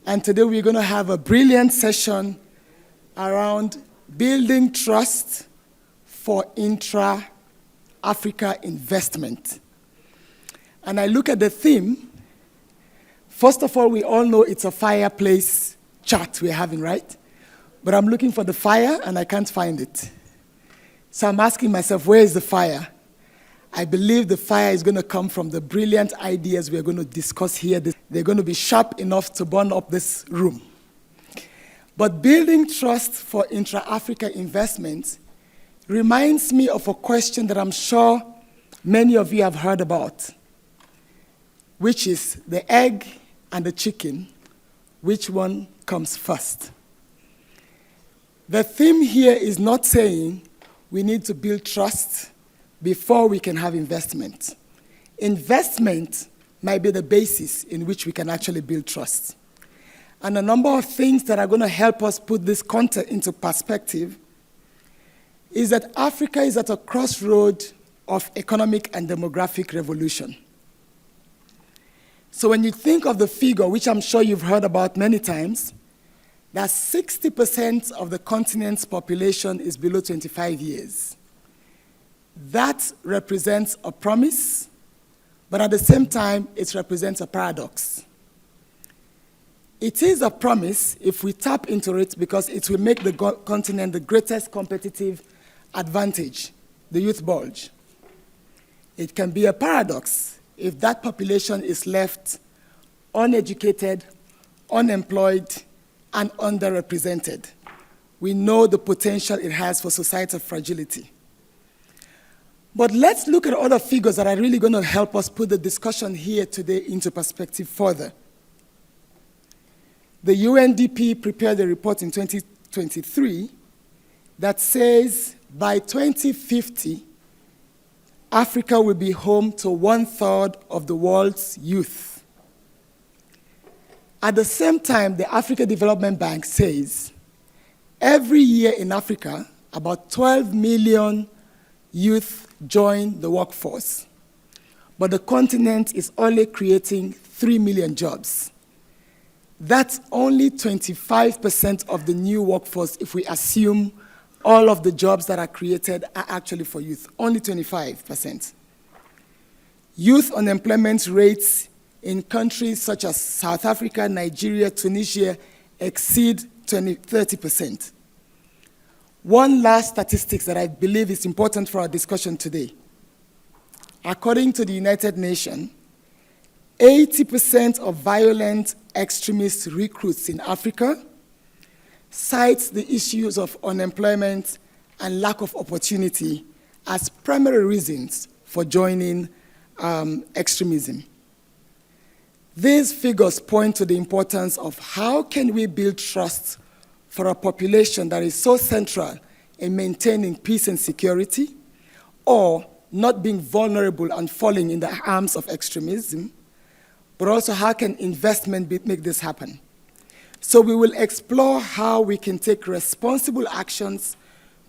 And today we're going to have a brilliant session around building trust for intra-Africa investment. And I look at the theme. First of all, we all know it's a fireplace chat we're having, right? But I'm looking for the fire, and I can't find it. So I'm asking myself, where is the fire? I believe the fire is going to come from the brilliant ideas we're going to discuss here. They're going to be sharp enough to burn up this room. But building trust for intra-Africa investments reminds me of a question that I'm sure many of you have heard about, which is the egg and the chicken, which one comes first? The theme here is not saying we need to build trust before we can have investment. Investment might be the basis in which we can actually build trust. And a number of things that are going to help us put this content into perspective is that Africa is at a crossroad of economic and demographic revolution. So when you think of the figure, which I'm sure you've heard about many times, that 60% of the continent's population is below 25 years. That represents a promise, but at the same time, it represents a paradox. It is a promise if we tap into it because it will make the continent the greatest competitive advantage, the youth bulge. It can be a paradox if that population is left uneducated, unemployed, and underrepresented. We know the potential it has for societal fragility. But let's look at other figures that are really going to help us put the discussion here today into perspective further. The UNDP prepared a report in 2023 that says by 2050, Africa will be home to 1/3 of the world's youth. At the same time, the Africa Development Bank says every year in Africa, about 12 million youth join the workforce, but the continent is only creating 3 million jobs. That's only 25% of the new workforce if we assume all of the jobs that are created are actually for youth, only 25%. Youth unemployment rates in countries such as South Africa, Nigeria, Tunisia exceed 30%. One last statistic that I believe is important for our discussion today. According to the United Nations, 80% of violent extremist recruits in Africa cite the issues of unemployment and lack of opportunity as primary reasons for joining extremism. These figures point to the importance of how can we build trust for a population that is so central in maintaining peace and security, or not being vulnerable and falling in the arms of extremism, but also how can investment make this happen? So we will explore how we can take responsible actions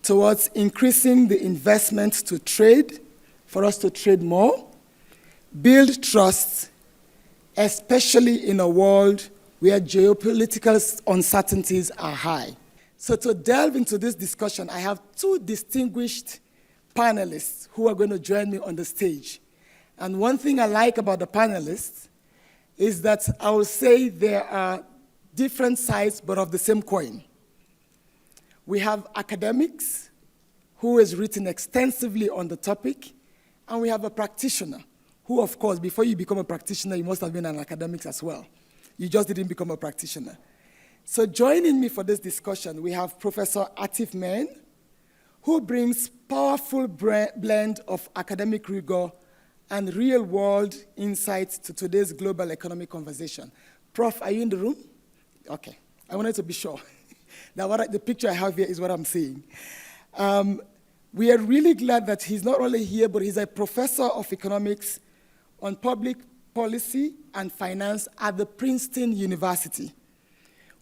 towards increasing the investment to trade, for us to trade more, build trust, especially in a world where geopolitical uncertainties are high. So to delve into this discussion, I have two distinguished panelists who are going to join me on the stage. And one thing I like about the panelists is that I will say there are different sides but of the same coin. We have academics who has written extensively on the topic, and we have a practitioner who, of course, before you become a practitioner, you must have been an academic as well. You just didn't become a practitioner. So joining me for this discussion, we have Professor Atif Main, who brings powerful blend of academic rigor and real-world insights to today's global economic conversation. Prof, are you in the room? Okay, I wanted to be sure. That the picture I have here is what I'm seeing. We are really glad that he's not only here, but he's a professor of economics on public policy and finance at the Princeton University,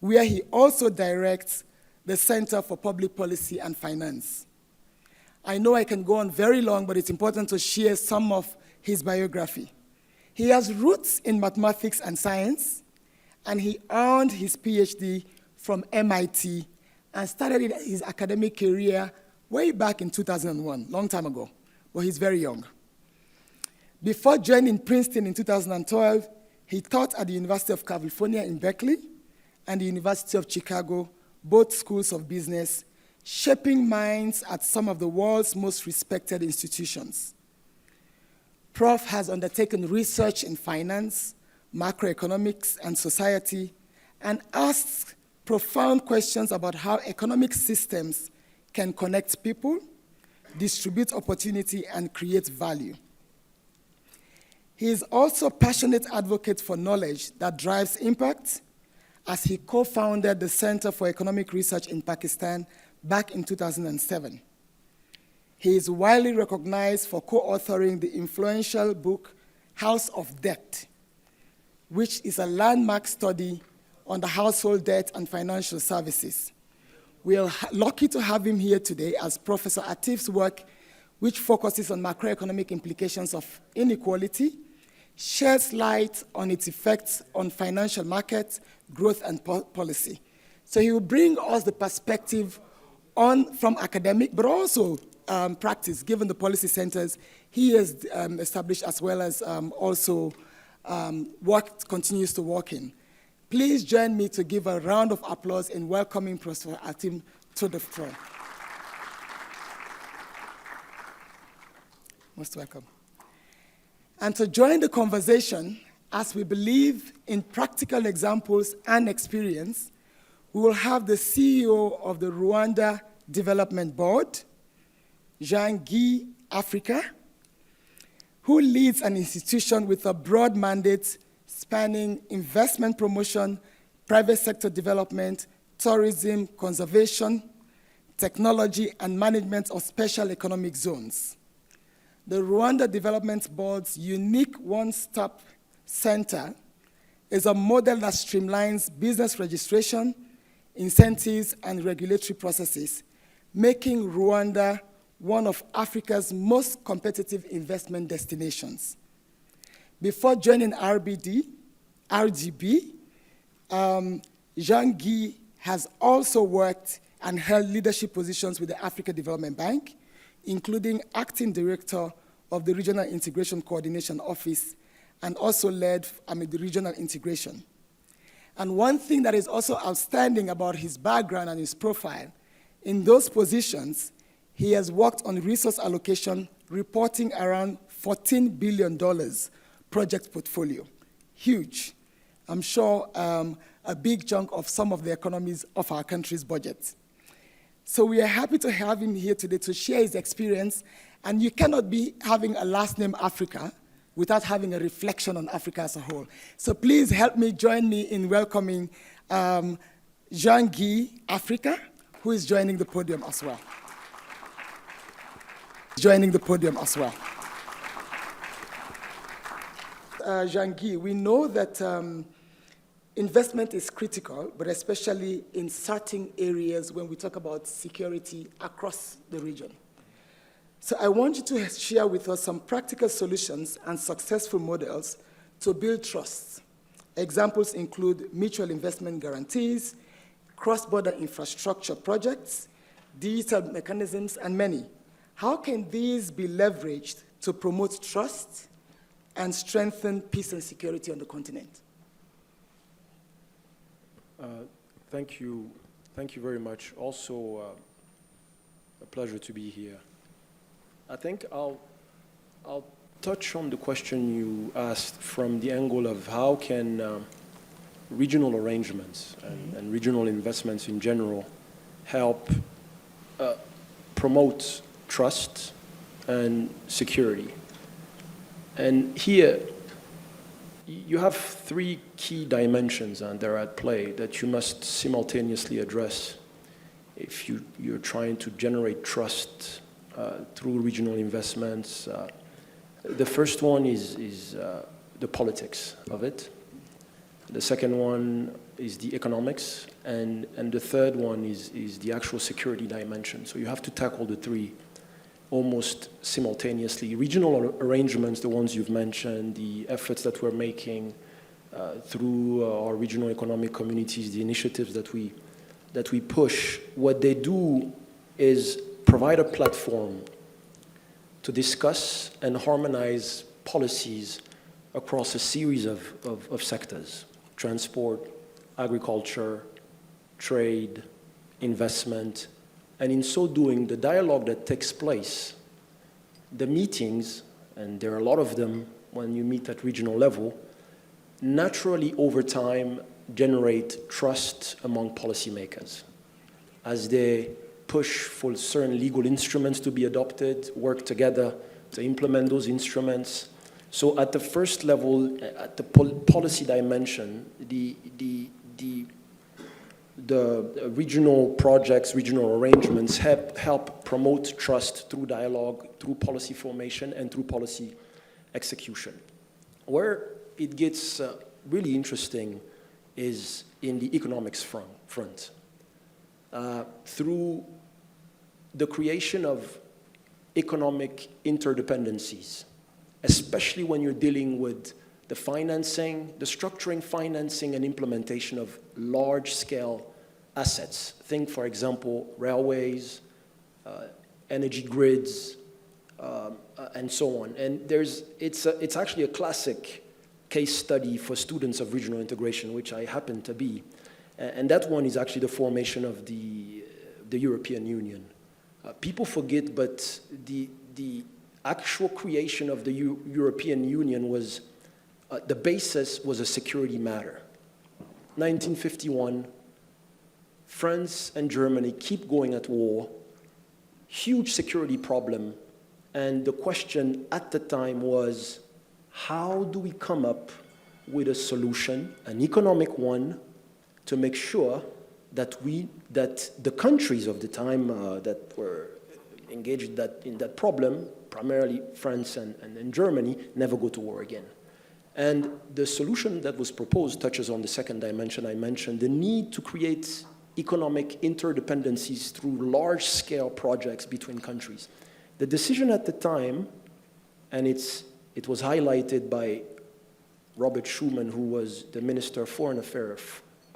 where he also directs the Center for Public Policy and Finance. I know I can go on very long, but it's important to share some of his biography. He has roots in mathematics and science, and he earned his PhD from MIT and started his academic career way back in 2001, long time ago, but he's very young. Before joining Princeton in 2012, he taught at the University of California in Berkeley and the University of Chicago, both schools of business, shaping minds at some of the world's most respected institutions. Prof has undertaken research in finance, macroeconomics, and society, and asks profound questions about how economic systems can connect people, distribute opportunity, and create value. He is also a passionate advocate for knowledge that drives impact, as he co-founded the Center for Economic Research in Pakistan back in 2007. He is widely recognized for co-authoring the influential book, House of Debt, which is a landmark study on the household debt and financial services. We are lucky to have him here today as Professor Atif's work, which focuses on macroeconomic implications of inequality, sheds light on its effects on financial markets, growth, and policy. So he will bring us the perspective from academic, but also practice, given the policy centers he has established, as well as also continues to work in. Please join me to give a round of applause in welcoming Professor Atif to the floor. Most welcome. And to join the conversation, as we believe in practical examples and experience, we will have the CEO of the Rwanda Development Board, Jean-Guy Africa, who leads an institution with a broad mandate spanning investment promotion, private sector development, tourism, conservation, technology, and management of special economic zones. The Rwanda Development Board's unique one-stop center is a model that streamlines business registration, incentives, and regulatory processes, making Rwanda one of Africa's most competitive investment destinations. Before joining RGB, Jean-Guy has also worked and held leadership positions with the Africa Development Bank, including acting director of the Regional Integration Coordination Office, and also led the regional integration. And one thing that is also outstanding about his background and his profile, in those positions, he has worked on resource allocation, reporting around $14 billion project portfolio. Huge. I'm sure a big chunk of some of the economies of our country's budget. So we are happy to have him here today to share his experience, and you cannot be having a last name Africa without having a reflection on Africa as a whole. So please join me in welcoming Jean-Guy Africa, who is joining the podium as well. Jean-Guy, we know that investment is critical, but especially in certain areas when we talk about security across the region. So I want you to share with us some practical solutions and successful models to build trust. Examples include mutual investment guarantees, cross-border infrastructure projects, digital mechanisms, and many. How can these be leveraged to promote trust and strengthen peace and security on the continent? Thank you very much. Also, a pleasure to be here. I think I'll touch on the question you asked from the angle of how can regional arrangements and regional investments in general help promote trust and security. And here, you have three key dimensions that are at play that you must simultaneously address if you're trying to generate trust through regional investments. The first one is the politics of it. The second one is the economics, and the third one is the actual security dimension. So you have to tackle the three almost simultaneously. Regional arrangements, the ones you've mentioned, the efforts that we're making through our regional economic communities, the initiatives that we push. What they do is provide a platform to discuss and harmonize policies across a series of sectors: transport, agriculture, trade, investment. And in so doing, the dialogue that takes place, the meetings, and there are a lot of them when you meet at regional level, naturally over time generate trust among policymakers as they push for certain legal instruments to be adopted, work together to implement those instruments. So at the first level, at the policy dimension, the regional projects, regional arrangements help promote trust through dialogue, through policy formation, and through policy execution. Where it gets really interesting is in the economics front. Through the creation of economic interdependencies, especially when you're dealing with the financing, the structuring, financing, and implementation of large-scale assets. Think, for example, railways, energy grids, and so on. And it's actually a classic case study for students of regional integration, which I happen to be. And that one is actually the formation of the European Union. People forget, but the actual creation of the European Union was, the basis was a security matter. 1951, France and Germany keep going at war, huge security problem, and the question at the time was, how do we come up with a solution, an economic one, to make sure that the countries of the time that were engaged in that problem, primarily France and Germany, never go to war again. And the solution that was proposed touches on the second dimension I mentioned, the need to create economic interdependencies through large-scale projects between countries. The decision at the time, and it was highlighted by Robert Schuman, who was the Minister of Foreign Affairs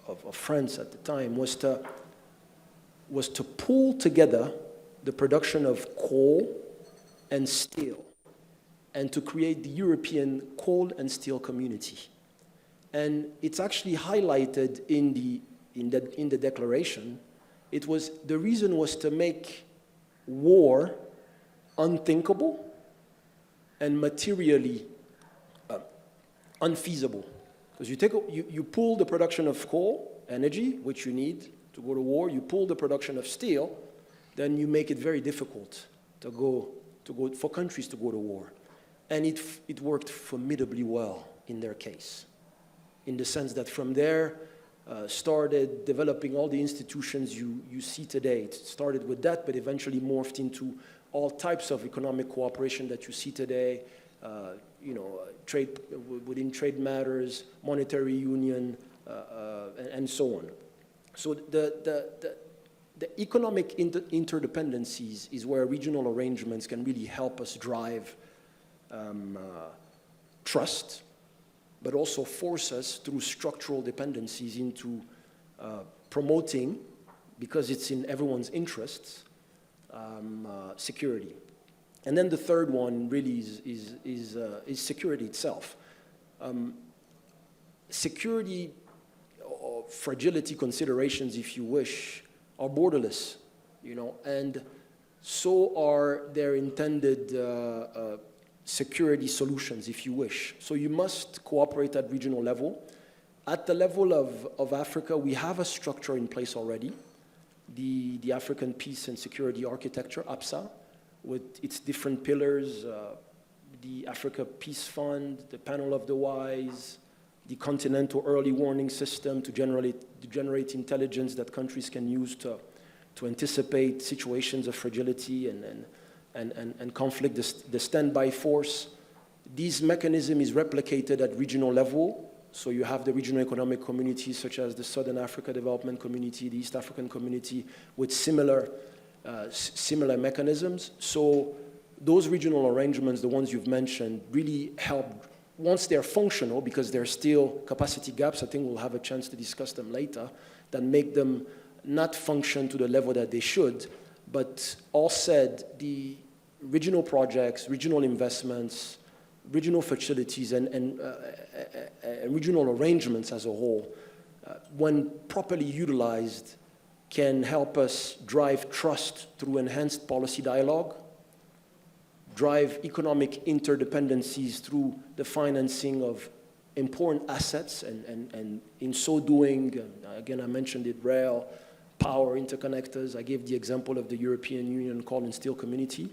of France at the time, was to pull together the production of coal and steel and to create the European coal and steel community. And it's actually highlighted in the declaration. The reason was to make war unthinkable and materially unfeasible. Because you pull the production of coal, energy, which you need to go to war, you pull the production of steel, then you make it very difficult for countries to go to war. And it worked formidably well in their case, in the sense that from there started developing all the institutions you see today. It started with that, but eventually morphed into all types of economic cooperation that you see today, trade within trade matters, monetary union, and so on. So the economic interdependencies is where regional arrangements can really help us drive trust, but also force us through structural dependencies into promoting, because it's in everyone's interests, security. And then the third one really is security itself. Security or fragility considerations, if you wish, are borderless, and so are their intended security solutions, if you wish. So you must cooperate at regional level. At the level of Africa, we have a structure in place already, the African Peace and Security Architecture, APSA, with its different pillars, the Africa Peace Fund, the Panel of the Wise, the Continental Early Warning System to generate intelligence that countries can use to anticipate situations of fragility and conflict, the standby force. This mechanism is replicated at regional level. So you have the regional economic communities such as the Southern Africa Development Community, the East African Community, with similar mechanisms. So those regional arrangements, the ones you've mentioned, really help once they're functional, because there's still capacity gaps, I think we'll have a chance to discuss them later, that make them not function to the level that they should. But all said, the regional projects, regional investments, regional facilities, and regional arrangements as a whole, when properly utilized, can help us drive trust through enhanced policy dialogue, drive economic interdependencies through the financing of important assets, and in so doing, again, I mentioned it, rail, power, interconnectors. I gave the example of the European Union Coal and Steel Community.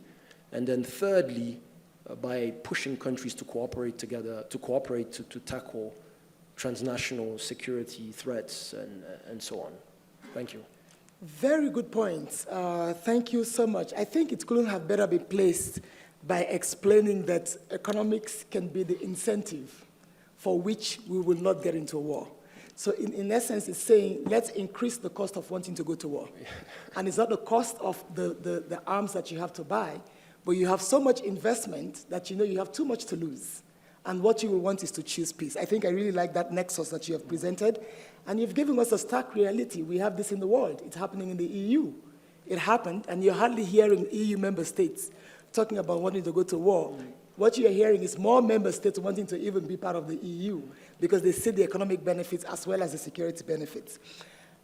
And then thirdly, by pushing countries to cooperate together, to tackle transnational security threats and so on. Thank you. Very good points. Thank you so much. I think it couldn't have better been placed by explaining that economics can be the incentive for which we will not get into a war. So in essence, it's saying, let's increase the cost of wanting to go to war. And it's not the cost of the arms that you have to buy, but you have so much investment that you know you have too much to lose. And what you will want is to choose peace. I think I really like that nexus that you have presented. And you've given us a stark reality. We have this in the world. It's happening in the EU. It happened, and you're hardly hearing EU member states talking about wanting to go to war. What you're hearing is more member states wanting to even be part of the EU because they see the economic benefits as well as the security benefits.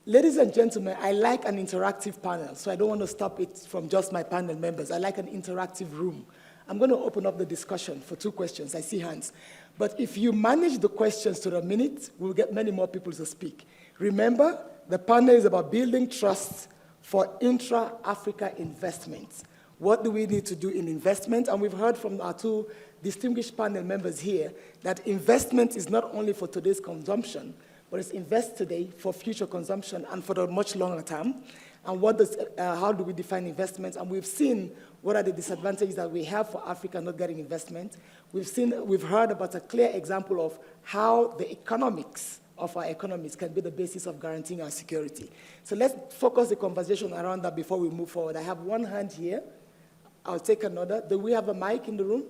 Ladies and gentlemen, I like an interactive panel, so I don't want to stop it from just my panel members. I like an interactive room. I'm going to open up the discussion for 2 questions. I see hands. But if you manage the questions to the minute, we'll get many more people to speak. Remember, the panel is about building trust for intra-Africa investments. What do we need to do in investment? And we've heard from our 2 distinguished panel members here that investment is not only for today's consumption, but it's invest today for future consumption and for the much longer term. And how do we define investments? And we've seen what are the disadvantages that we have for Africa not getting investment. We've heard about a clear example of how the economics of our economies can be the basis of guaranteeing our security. So let's focus the conversation around that before we move forward. I have one hand here. I'll take another. Do we have a mic in the room?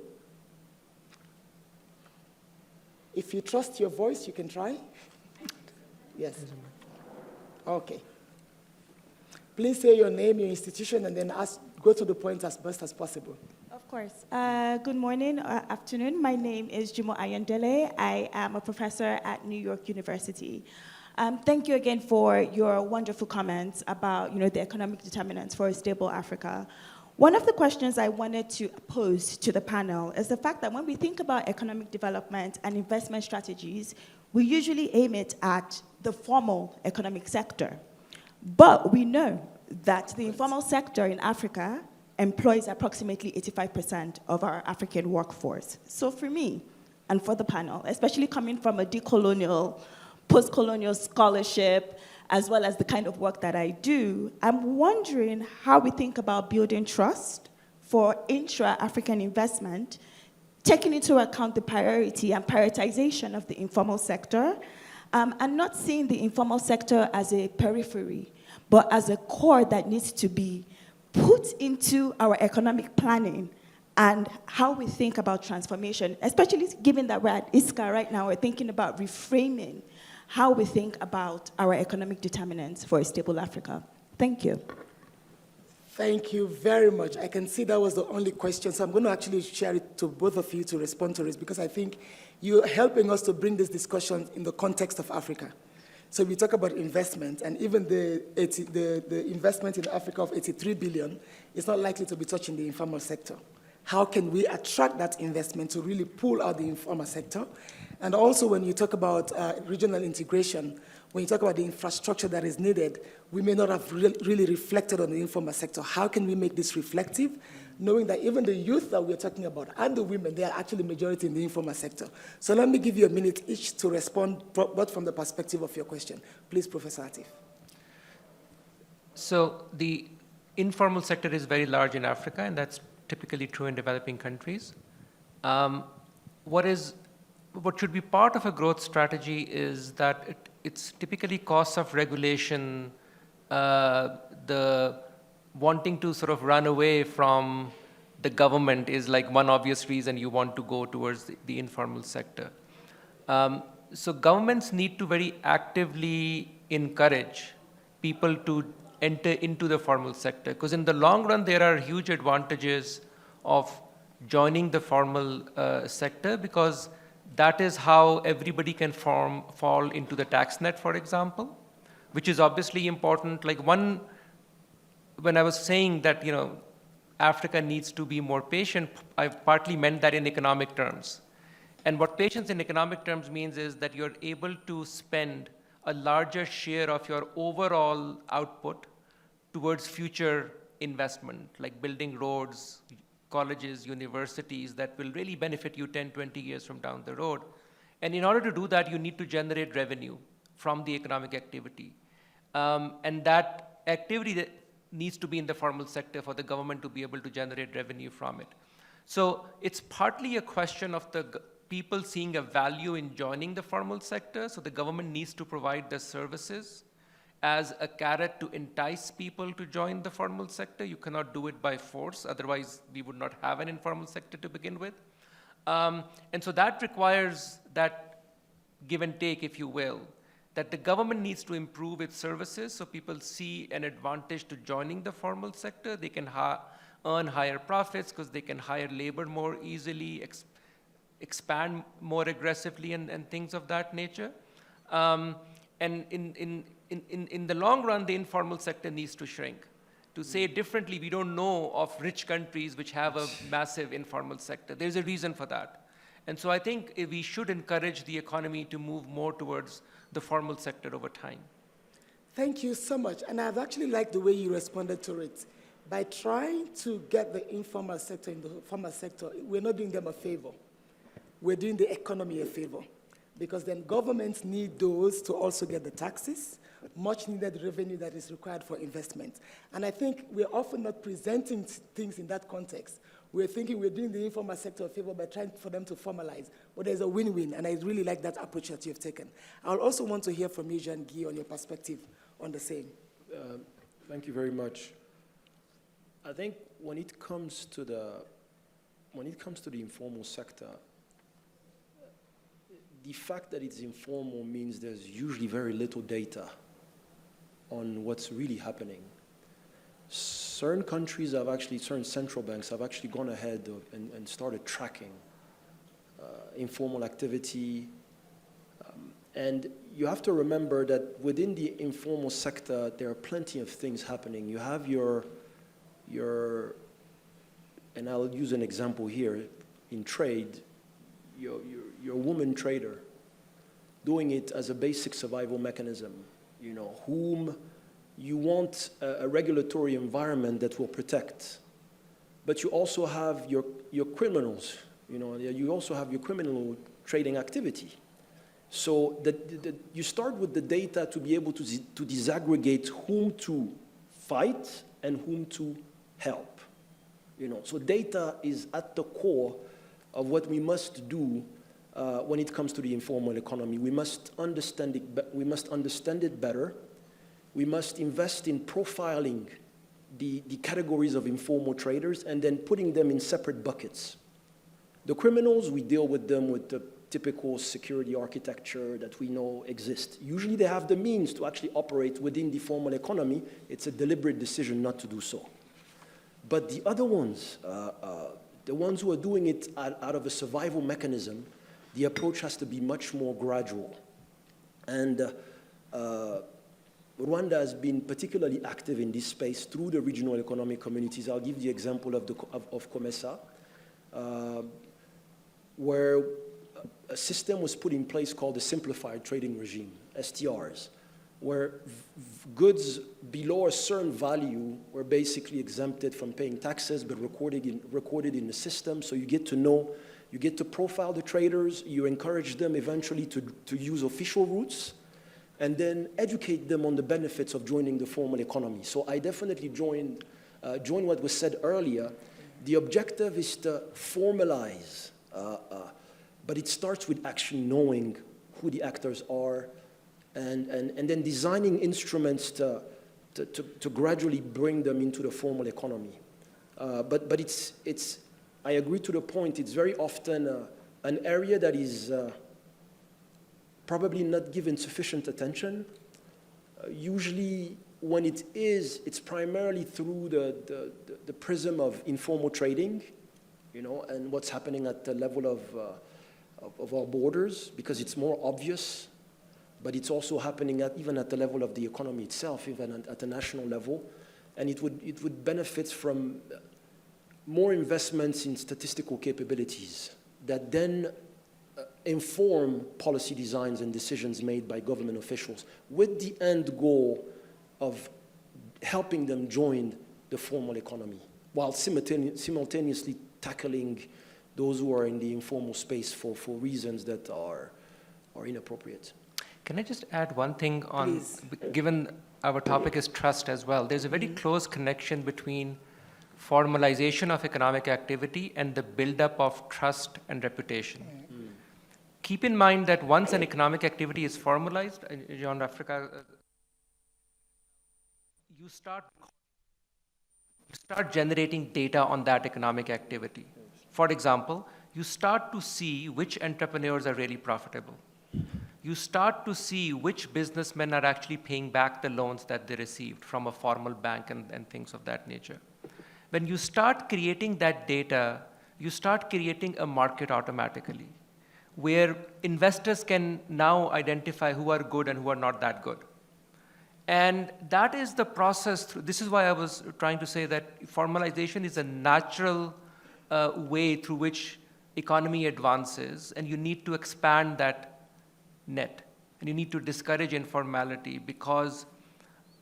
If you trust your voice, you can try. Yes. Okay. Please say your name, your institution, and then go to the point as best as possible. Of course. Good morning or afternoon. My name is Jumo Ayandele. I am a professor at New York University. Thank you again for your wonderful comments about the economic determinants for a stable Africa. One of the questions I wanted to pose to the panel is the fact that when we think about economic development and investment strategies, we usually aim it at the formal economic sector. But we know that the informal sector in Africa employs approximately 85% of our African workforce. So for me, and for the panel, especially coming from a decolonial, post-colonial scholarship, as well as the kind of work that I do, I'm wondering how we think about building trust for intra-African investment, taking into account the priority and prioritization of the informal sector, and not seeing the informal sector as a periphery, but as a core that needs to be put into our economic planning and how we think about transformation, especially given that we're at ISCA right now, we're thinking about reframing how we think about our economic determinants for a stable Africa. Thank you. Thank you very much. I can see that was the only question, so I'm going to actually share it to both of you to respond to it, because I think you're helping us to bring this discussion in the context of Africa. So we talk about investment, and even the investment in Africa of 83 billion is not likely to be touching the informal sector. How can we attract that investment to really pull out the informal sector? And also when you talk about regional integration, when you talk about the infrastructure that is needed, we may not have really reflected on the informal sector. How can we make this reflective, knowing that even the youth that we're talking about and the women, they are actually majority in the informal sector? So let me give you a minute each to respond, but from the perspective of your question. Please, Professor Atif. So the informal sector is very large in Africa, and that's typically true in developing countries. What should be part of a growth strategy is that it's typically costs of regulation, the wanting to sort of run away from the government is like one obvious reason you want to go towards the informal sector. So governments need to very actively encourage people to enter into the formal sector, because in the long run, there are huge advantages of joining the formal sector, because that is how everybody can fall into the tax net, for example, which is obviously important. Like when I was saying that, Africa needs to be more patient, I partly meant that in economic terms. And what patience in economic terms means is that you're able to spend a larger share of your overall output towards future investment, like building roads, colleges, universities that will really benefit you 10, 20 years from down the road. And in order to do that, you need to generate revenue from the economic activity. And that activity that needs to be in the formal sector for the government to be able to generate revenue from it. So it's partly a question of the people seeing a value in joining the formal sector, so the government needs to provide the services as a carrot to entice people to join the formal sector. You cannot do it by force, otherwise we would not have an informal sector to begin with. And so that requires that give and take, if you will, that the government needs to improve its services so people see an advantage to joining the formal sector. They can earn higher profits because they can hire labor more easily, expand more aggressively, and things of that nature. And in the long run, the informal sector needs to shrink. To say it differently, we don't know of rich countries which have a massive informal sector. There's a reason for that. And so I think we should encourage the economy to move more towards the formal sector over time. Thank you so much. And I've actually liked the way you responded to it. By trying to get the informal sector in the formal sector, we're not doing them a favor. We're doing the economy a favor. Because then governments need those to also get the taxes, much needed revenue that is required for investment. And I think we're often not presenting things in that context. We're thinking we're doing the informal sector a favor by trying for them to formalize. But there's a win-win, and I really like that approach that you've taken. I'll also want to hear from you, Jean-Guy, on your perspective on the same. Thank you very much. I think when it comes to the informal sector, the fact that it's informal means there's usually very little data on what's really happening. Certain countries have actually, certain central banks have actually gone ahead and started tracking informal activity. And you have to remember that within the informal sector, there are plenty of things happening. You have your and I'll use an example here, in trade, your woman trader doing it as a basic survival mechanism, whom you want a regulatory environment that will protect. But you also have your criminals, you also have your criminal trading activity. So you start with the data to be able to disaggregate whom to fight and whom to help. So data is at the core of what we must do when it comes to the informal economy. We must understand it better. We must invest in profiling the categories of informal traders and then putting them in separate buckets. The criminals, we deal with them with the typical security architecture that we know exists. Usually they have the means to actually operate within the formal economy. It's a deliberate decision not to do so. But the other ones, the ones who are doing it out of a survival mechanism, the approach has to be much more gradual. And Rwanda has been particularly active in this space through the regional economic communities. I'll give the example of COMESA, where a system was put in place called the Simplified Trading Regime, STRs, where goods below a certain value were basically exempted from paying taxes but recorded in the system. So you get to know, you get to profile the traders, you encourage them eventually to use official routes, and then educate them on the benefits of joining the formal economy. So I definitely join what was said earlier. The objective is to formalize, but it starts with actually knowing who the actors are, and then designing instruments to gradually bring them into the formal economy. But I agree to the point, it's very often an area that is probably not given sufficient attention. Usually when it is, it's primarily through the prism of informal trading, you know, and what's happening at the level of our borders, because it's more obvious, but it's also happening even at the level of the economy itself, even at the national level. And it would benefit from more investments in statistical capabilities that then inform policy designs and decisions made by government officials with the end goal of helping them join the formal economy while simultaneously tackling those who are in the informal space for reasons that are inappropriate. Can I just add one thing on, Please. given our topic is trust as well, there's a very close connection between formalization of economic activity and the buildup of trust and reputation. Keep in mind that once an economic activity is formalized, John Africa, you start generating data on that economic activity. For example, you start to see which entrepreneurs are really profitable. You start to see which businessmen are actually paying back the loans that they received from a formal bank and things of that nature. When you start creating that data, you start creating a market automatically, where investors can now identify who are good and who are not that good. And that is the process. This is why I was trying to say that formalization is a natural way through which economy advances, and you need to expand that net. And you need to discourage informality, because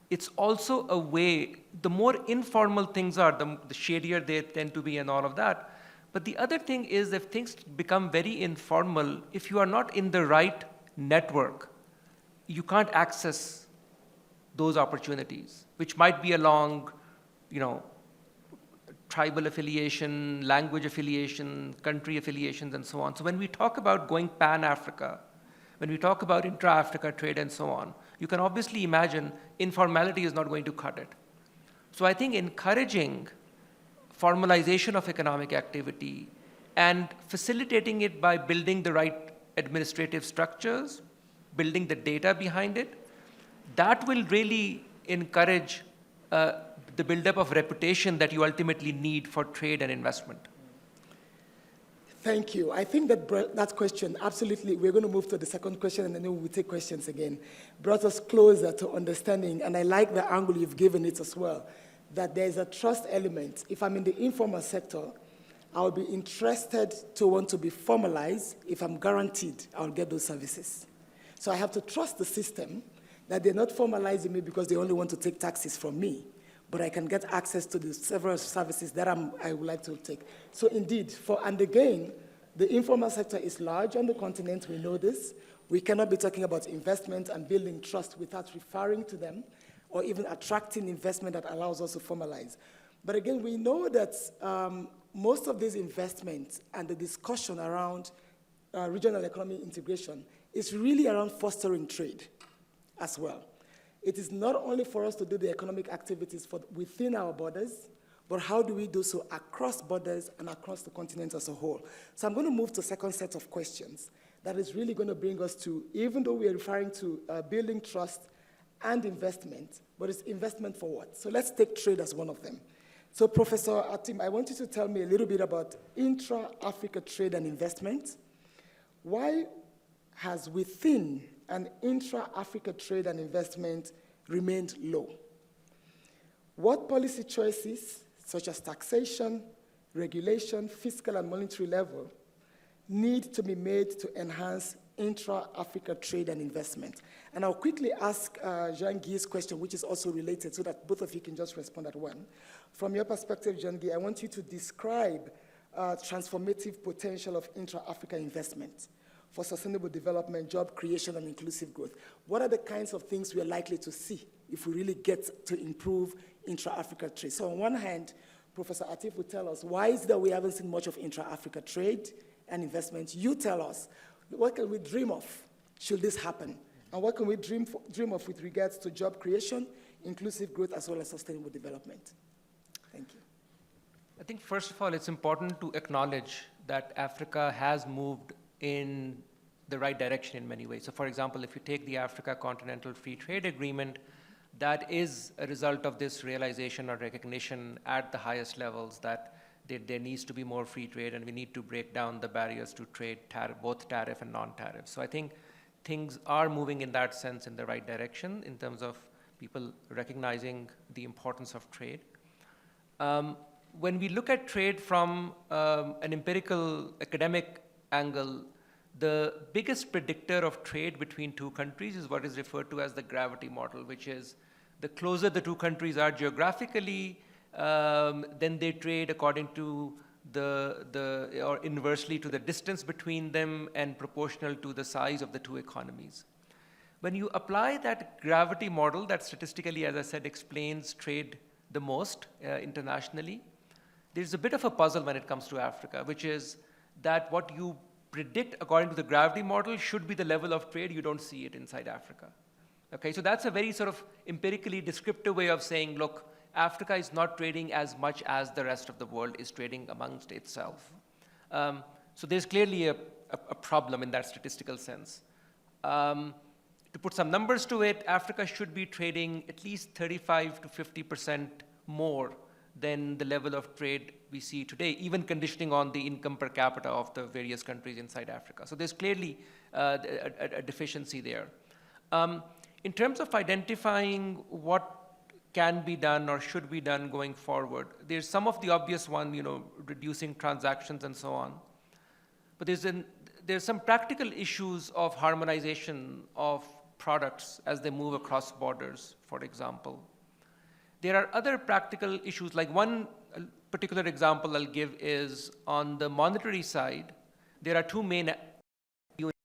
it's also a way, the more informal things are, the shadier they tend to be and all of that. But the other thing is, if things become very informal, if you are not in the right network, you can't access those opportunities, which might be along, you know, tribal affiliation, language affiliation, country affiliations, and so on. So when we talk about going pan-Africa, when we talk about intra-Africa trade and so on, you can obviously imagine informality is not going to cut it. So I think encouraging formalization of economic activity and facilitating it by building the right administrative structures, building the data behind it, that will really encourage the buildup of reputation that you ultimately need for trade and investment. Thank you. I think that question, absolutely, we're going to move to the second question and then we'll take questions again, brought us closer to understanding, and I like the angle you've given it as well, that there's a trust element. If I'm in the informal sector, I'll be interested to want to be formalized if I'm guaranteed I'll get those services. So I have to trust the system that they're not formalizing me because they only want to take taxes from me, but I can get access to the several services that I would like to take. So indeed, and again, the informal sector is large on the continent, we know this. We cannot be talking about investment and building trust without referring to them or even attracting investment that allows us to formalize. But again, we know that most of these investments and the discussion around regional economic integration is really around fostering trade as well. It is not only for us to do the economic activities within our borders, but how do we do so across borders and across the continent as a whole? So I'm going to move to the second set of questions that is really going to bring us to, even though we are referring to building trust and investment, but it's investment for what? So let's take trade as one of them. So Professor Atim, I want you to tell me a little bit about intra-Africa trade and investment. Why has within an intra-Africa trade and investment remained low? What policy choices, such as taxation, regulation, fiscal and monetary level, need to be made to enhance intra-Africa trade and investment? And I'll quickly ask Jean-Guy's question, which is also related, so that both of you can just respond at one. From your perspective, Jean-Guy, I want you to describe transformative potential of intra-Africa investment for sustainable development, job creation, and inclusive growth. What are the kinds of things we are likely to see if we really get to improve intra-Africa trade? So on one hand, Professor Atif will tell us, why is it that we haven't seen much of intra-Africa trade and investment? You tell us, what can we dream of should this happen? And what can we dream of with regards to job creation, inclusive growth, as well as sustainable development? Thank you. I think first of all, it's important to acknowledge that Africa has moved in the right direction in many ways. So for example, if you take the Africa Continental Free Trade Agreement, that is a result of this realization or recognition at the highest levels that there needs to be more free trade and we need to break down the barriers to trade, both tariff and non-tariff. So I think things are moving in that sense in the right direction in terms of people recognizing the importance of trade. When we look at trade from an empirical academic angle, the biggest predictor of trade between two countries is what is referred to as the gravity model, which is the closer the two countries are geographically, then they trade according to or inversely to the distance between them and proportional to the size of the two economies. When you apply that gravity model that statistically, as I said, explains trade the most internationally, there's a bit of a puzzle when it comes to Africa, which is that what you predict according to the gravity model should be the level of trade. You don't see it inside Africa. Okay, so that's a very sort of empirically descriptive way of saying, look, Africa is not trading as much as the rest of the world is trading amongst itself. So there's clearly a problem in that statistical sense. To put some numbers to it, Africa should be trading at least 35 to 50% more than the level of trade we see today, even conditioning on the income per capita of the various countries inside Africa. So there's clearly a deficiency there. In terms of identifying what can be done or should be done going forward, there's some of the obvious one, reducing transactions and so on. But there's some practical issues of harmonization of products as they move across borders, for example. There are other practical issues, like one particular example I'll give is on the monetary side, there are two main unions.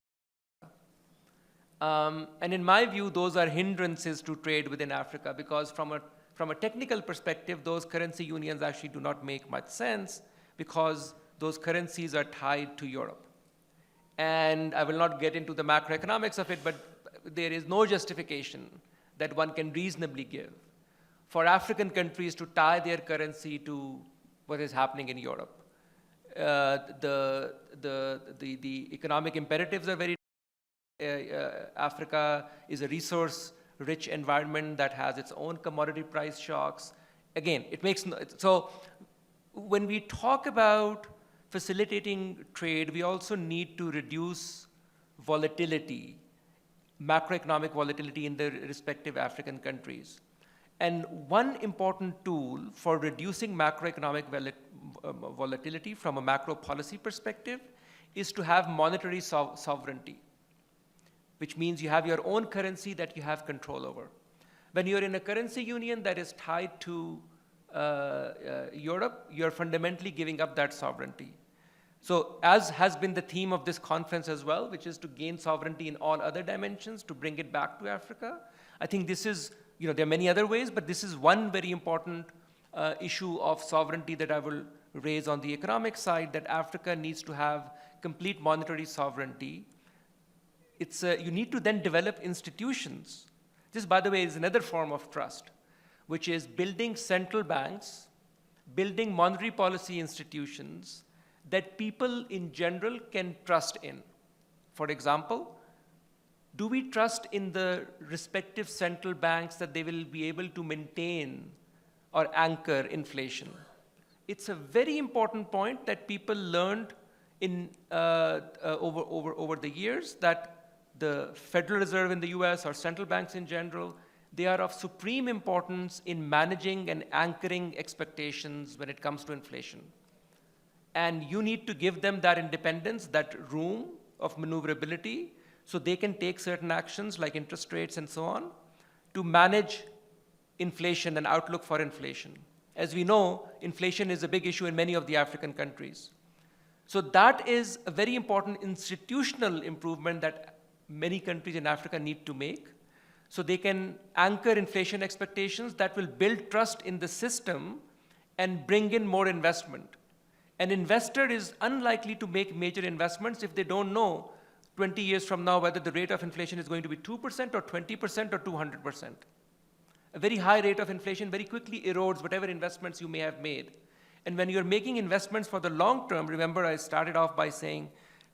And in my view, those are hindrances to trade within Africa because from a technical perspective, those currency unions actually do not make much sense because those currencies are tied to Europe. And I will not get into the macroeconomics of it, but there is no justification that one can reasonably give for African countries to tie their currency to what is happening in Europe. The economic imperatives are very. Africa is a resource-rich environment that has its own commodity price shocks. Again, it makes so. When we talk about facilitating trade, we also need to reduce volatility, macroeconomic volatility in the respective African countries. And one important tool for reducing macroeconomic volatility from a macro policy perspective is to have monetary sovereignty, which means you have your own currency that you have control over. When you're in a currency union that is tied to Europe, you're fundamentally giving up that sovereignty. So as has been the theme of this conference as well, which is to gain sovereignty in all other dimensions, to bring it back to Africa, I think this is, there are many other ways, but this is one very important issue of sovereignty that I will raise on the economic side, that Africa needs to have complete monetary sovereignty. You need to then develop institutions. This, by the way, is another form of trust, which is building central banks, building monetary policy institutions that people in general can trust in. For example, do we trust in the respective central banks that they will be able to maintain or anchor inflation? It's a very important point that people learned over the years, that the Federal Reserve in the US or central banks in general, they are of supreme importance in managing and anchoring expectations when it comes to inflation. And you need to give them that independence, that room of maneuverability, so they can take certain actions like interest rates and so on to manage inflation and outlook for inflation. As we know, inflation is a big issue in many of the African countries. So that is a very important institutional improvement that many countries in Africa need to make, so they can anchor inflation expectations that will build trust in the system and bring in more investment. An investor is unlikely to make major investments if they don't know 20 years from now whether the rate of inflation is going to be 2% or 20% or 200%. A very high rate of inflation very quickly erodes whatever investments you may have made. And when you're making investments for the long term, remember I started off by saying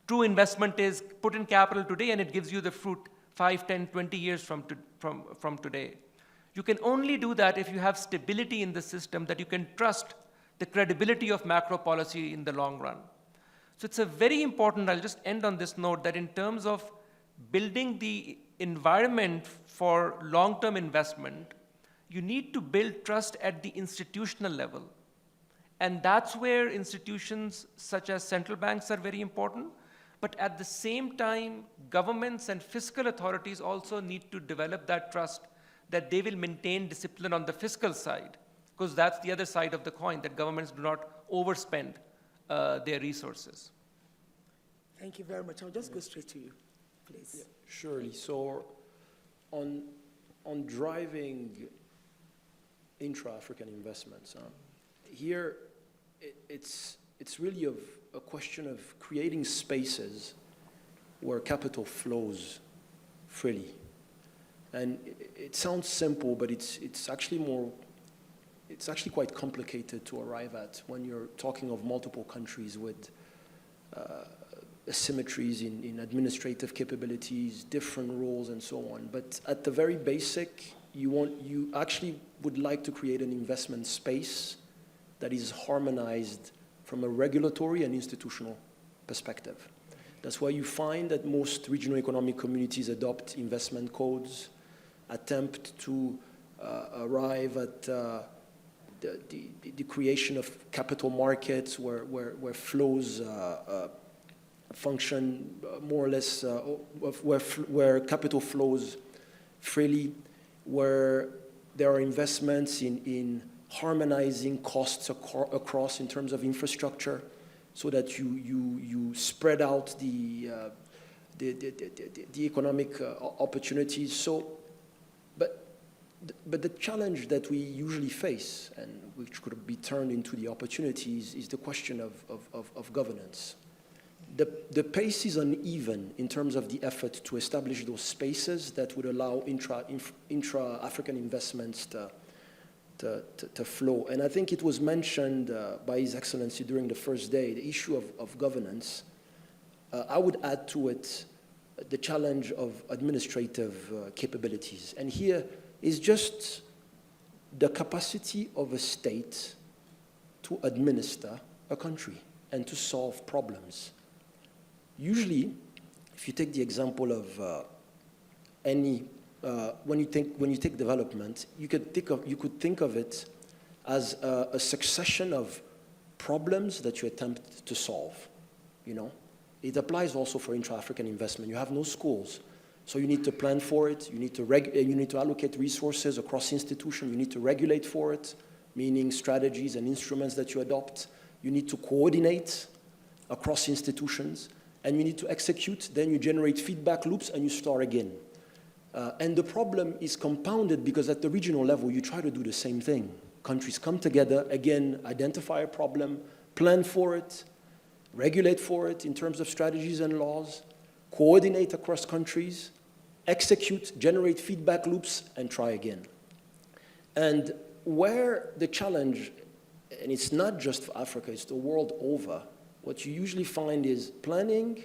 true investment is put in capital today and it gives you the fruit 5, 10, 20 years from today. You can only do that if you have stability in the system, that you can trust the credibility of macro policy in the long run. So it's a very important, I'll just end on this note, that in terms of building the environment for long-term investment, you need to build trust at the institutional level. And that's where institutions such as central banks are very important. But at the same time, governments and fiscal authorities also need to develop that trust that they will maintain discipline on the fiscal side, because that's the other side of the coin, that governments do not overspend their resources. Thank you very much. I'll just go straight to you, please. Yeah, surely. So on driving intra-African investments, here it's really a question of creating spaces where capital flows freely. And it sounds simple, but it's actually quite complicated to arrive at when you're talking of multiple countries with asymmetries in administrative capabilities, different roles, and so on. But at the very basic, you actually would like to create an investment space that is harmonized from a regulatory and institutional perspective. That's why you find that most regional economic communities adopt investment codes, attempt to arrive at the creation of capital markets where flows function more or less, where capital flows freely, where there are investments in harmonizing costs across in terms of infrastructure, so that you spread out the economic opportunities. So, but the challenge that we usually face, and which could be turned into the opportunities, is the question of governance. The pace is uneven in terms of the effort to establish those spaces that would allow intra-African investments to flow. And I think it was mentioned by His Excellency during the first day, the issue of governance. I would add to it the challenge of administrative capabilities. And here is just the capacity of a state to administer a country and to solve problems. Usually, if you take the example of when you take development, you could think of it as a succession of problems that you attempt to solve. You know, it applies also for intra-African investment. You have no schools, so you need to plan for it. You need to allocate resources across institutions. You need to regulate for it, meaning strategies and instruments that you adopt. You need to coordinate across institutions, and you need to execute. Then you generate feedback loops, and you start again. And the problem is compounded because at the regional level, you try to do the same thing. Countries come together, again, identify a problem, plan for it, regulate for it in terms of strategies and laws, coordinate across countries, execute, generate feedback loops, and try again. And where the challenge, and it's not just for Africa, it's the world over, what you usually find is planning,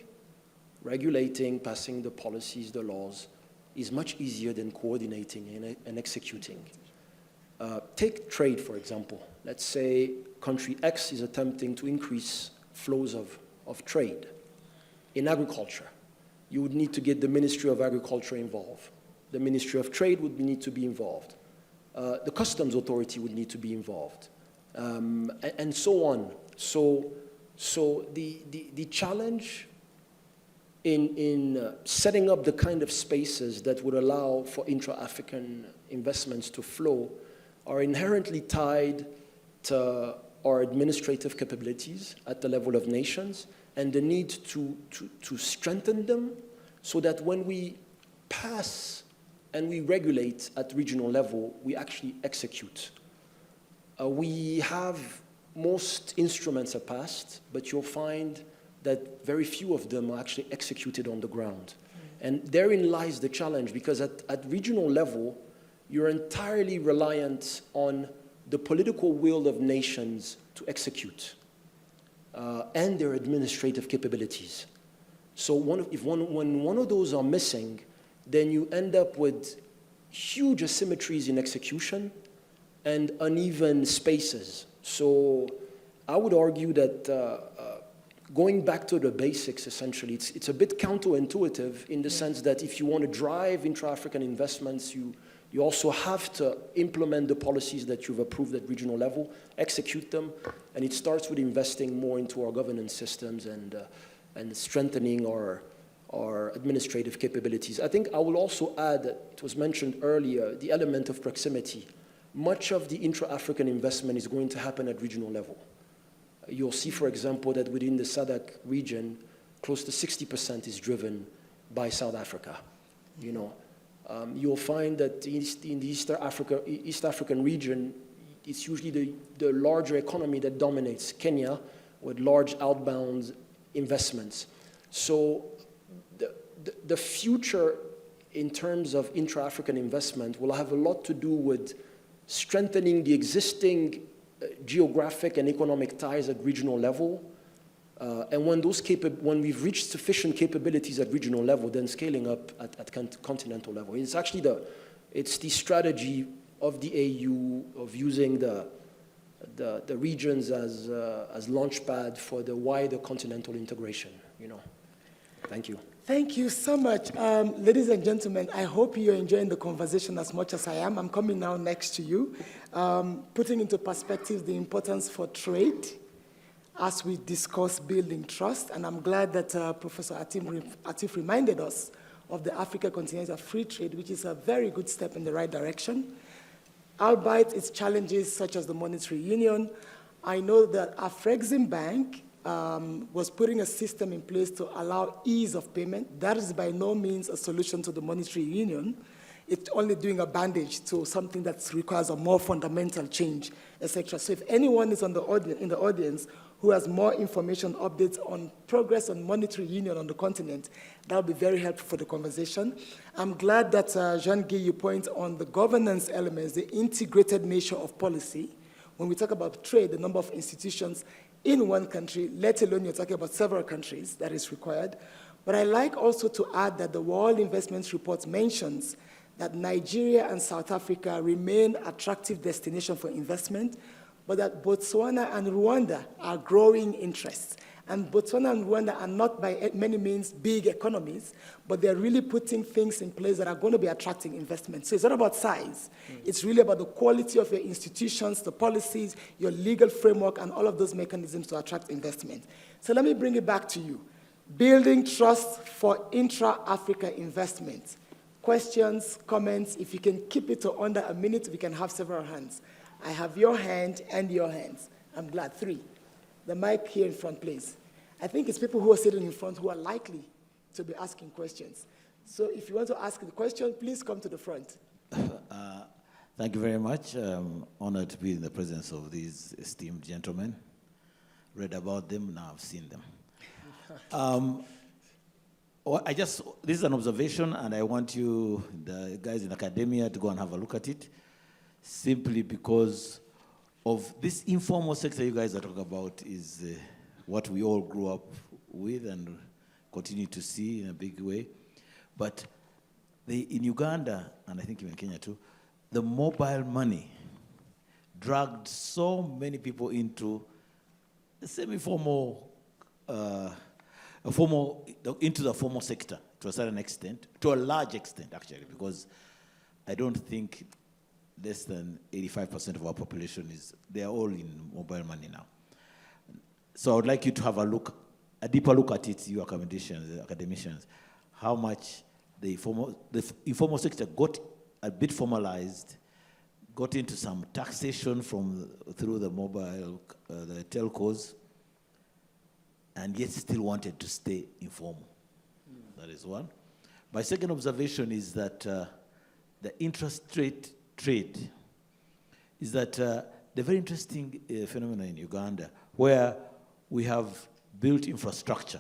regulating, passing the policies, the laws, is much easier than coordinating and executing. Take trade, for example. Let's say country X is attempting to increase flows of trade. In agriculture, you would need to get the Ministry of Agriculture involved. The Ministry of Trade would need to be involved. The Customs Authority would need to be involved, and so on. So the challenge in setting up the kind of spaces that would allow for intra-African investments to flow are inherently tied to our administrative capabilities at the level of nations and the need to strengthen them so that when we pass and we regulate at regional level, we actually execute. We have most instruments are passed, but you'll find that very few of them are actually executed on the ground. And therein lies the challenge, because at regional level, you're entirely reliant on the political will of nations to execute, and their administrative capabilities. So when one of those are missing, then you end up with huge asymmetries in execution and uneven spaces. So I would argue that going back to the basics, essentially, it's a bit counterintuitive in the sense that if you want to drive intra-African investments, you also have to implement the policies that you've approved at regional level, execute them, and it starts with investing more into our governance systems and strengthening our administrative capabilities. I think I will also add, it was mentioned earlier, the element of proximity. Much of the intra-African investment is going to happen at regional level. You'll see, for example, that within the SADC region, close to 60% is driven by South Africa. You'll find that in the East African region, it's usually the larger economy that dominates Kenya with large outbound investments. So the future in terms of intra-African investment will have a lot to do with strengthening the existing geographic and economic ties at regional level. And when we've reached sufficient capabilities at regional level, then scaling up at continental level. It's actually the strategy of the AU of using the regions as launchpad for the wider continental integration. Thank you. Thank you so much. Ladies and gentlemen, I hope you're enjoying the conversation as much as I am. I'm coming now next to you, putting into perspective the importance for trade as we discuss building trust. And I'm glad that Professor Atif reminded us of the Africa Continental Free Trade, which is a very good step in the right direction. Albeit its challenges, such as the monetary union, I know that Afrexim Bank was putting a system in place to allow ease of payment. That is by no means a solution to the monetary union. It's only doing a bandage to something that requires a more fundamental change, etc. So if anyone is in the audience who has more information, updates on progress on monetary union on the continent, that would be very helpful for the conversation. I'm glad that, Jean-Guy, you point on the governance elements, the integrated nature of policy. When we talk about trade, the number of institutions in one country, let alone you're talking about several countries, that is required. But I like also to add that the World Investment Report mentions that Nigeria and South Africa remain attractive destinations for investment, but that Botswana and Rwanda are growing interests. And Botswana and Rwanda are not by many means big economies, but they're really putting things in place that are going to be attracting investment. So it's not about size. It's really about the quality of your institutions, the policies, your legal framework, and all of those mechanisms to attract investment. So let me bring it back to you. Building trust for intra-Africa investment. Questions, comments, if you can keep it to under a minute, we can have several hands. I have your hand and your hands. I'm glad. 3. The mic here in front, please. I think it's people who are sitting in front who are likely to be asking questions. So if you want to ask the question, please come to the front. Thank you very much. I'm honored to be in the presence of these esteemed gentlemen. Read about them, now I've seen them. This is an observation, and I want you, the guys in academia, to go and have a look at it, simply because of this informal sector you guys are talking about is what we all grew up with and continue to see in a big way. But in Uganda, and I think even Kenya too, the mobile money dragged so many people into the semi-formal, into the formal sector to a certain extent, to a large extent actually, because I don't think less than 85% of our population they are all in mobile money now. So I would like you to have a deeper look at it, you academicians, how much the informal sector got a bit formalized, got into some taxation through the mobile, the telcos, and yet still wanted to stay informal. That is one. My second observation is that the interest rate trade is that the very interesting phenomenon in Uganda where we have built infrastructure.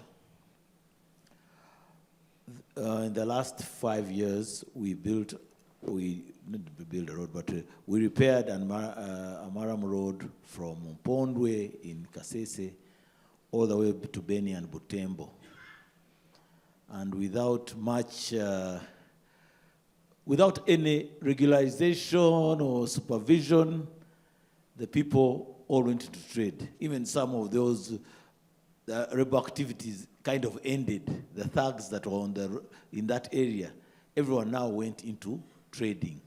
In the last 5 years, we built we need to build a road, but we repaired Amaram Road from Pondwe in Kasese all the way to Beni and Butembo. And without much, without any regularization or supervision, the people all went into trade. Even some of those rebel activities kind of ended. The thugs that were in that area, everyone now went into trading.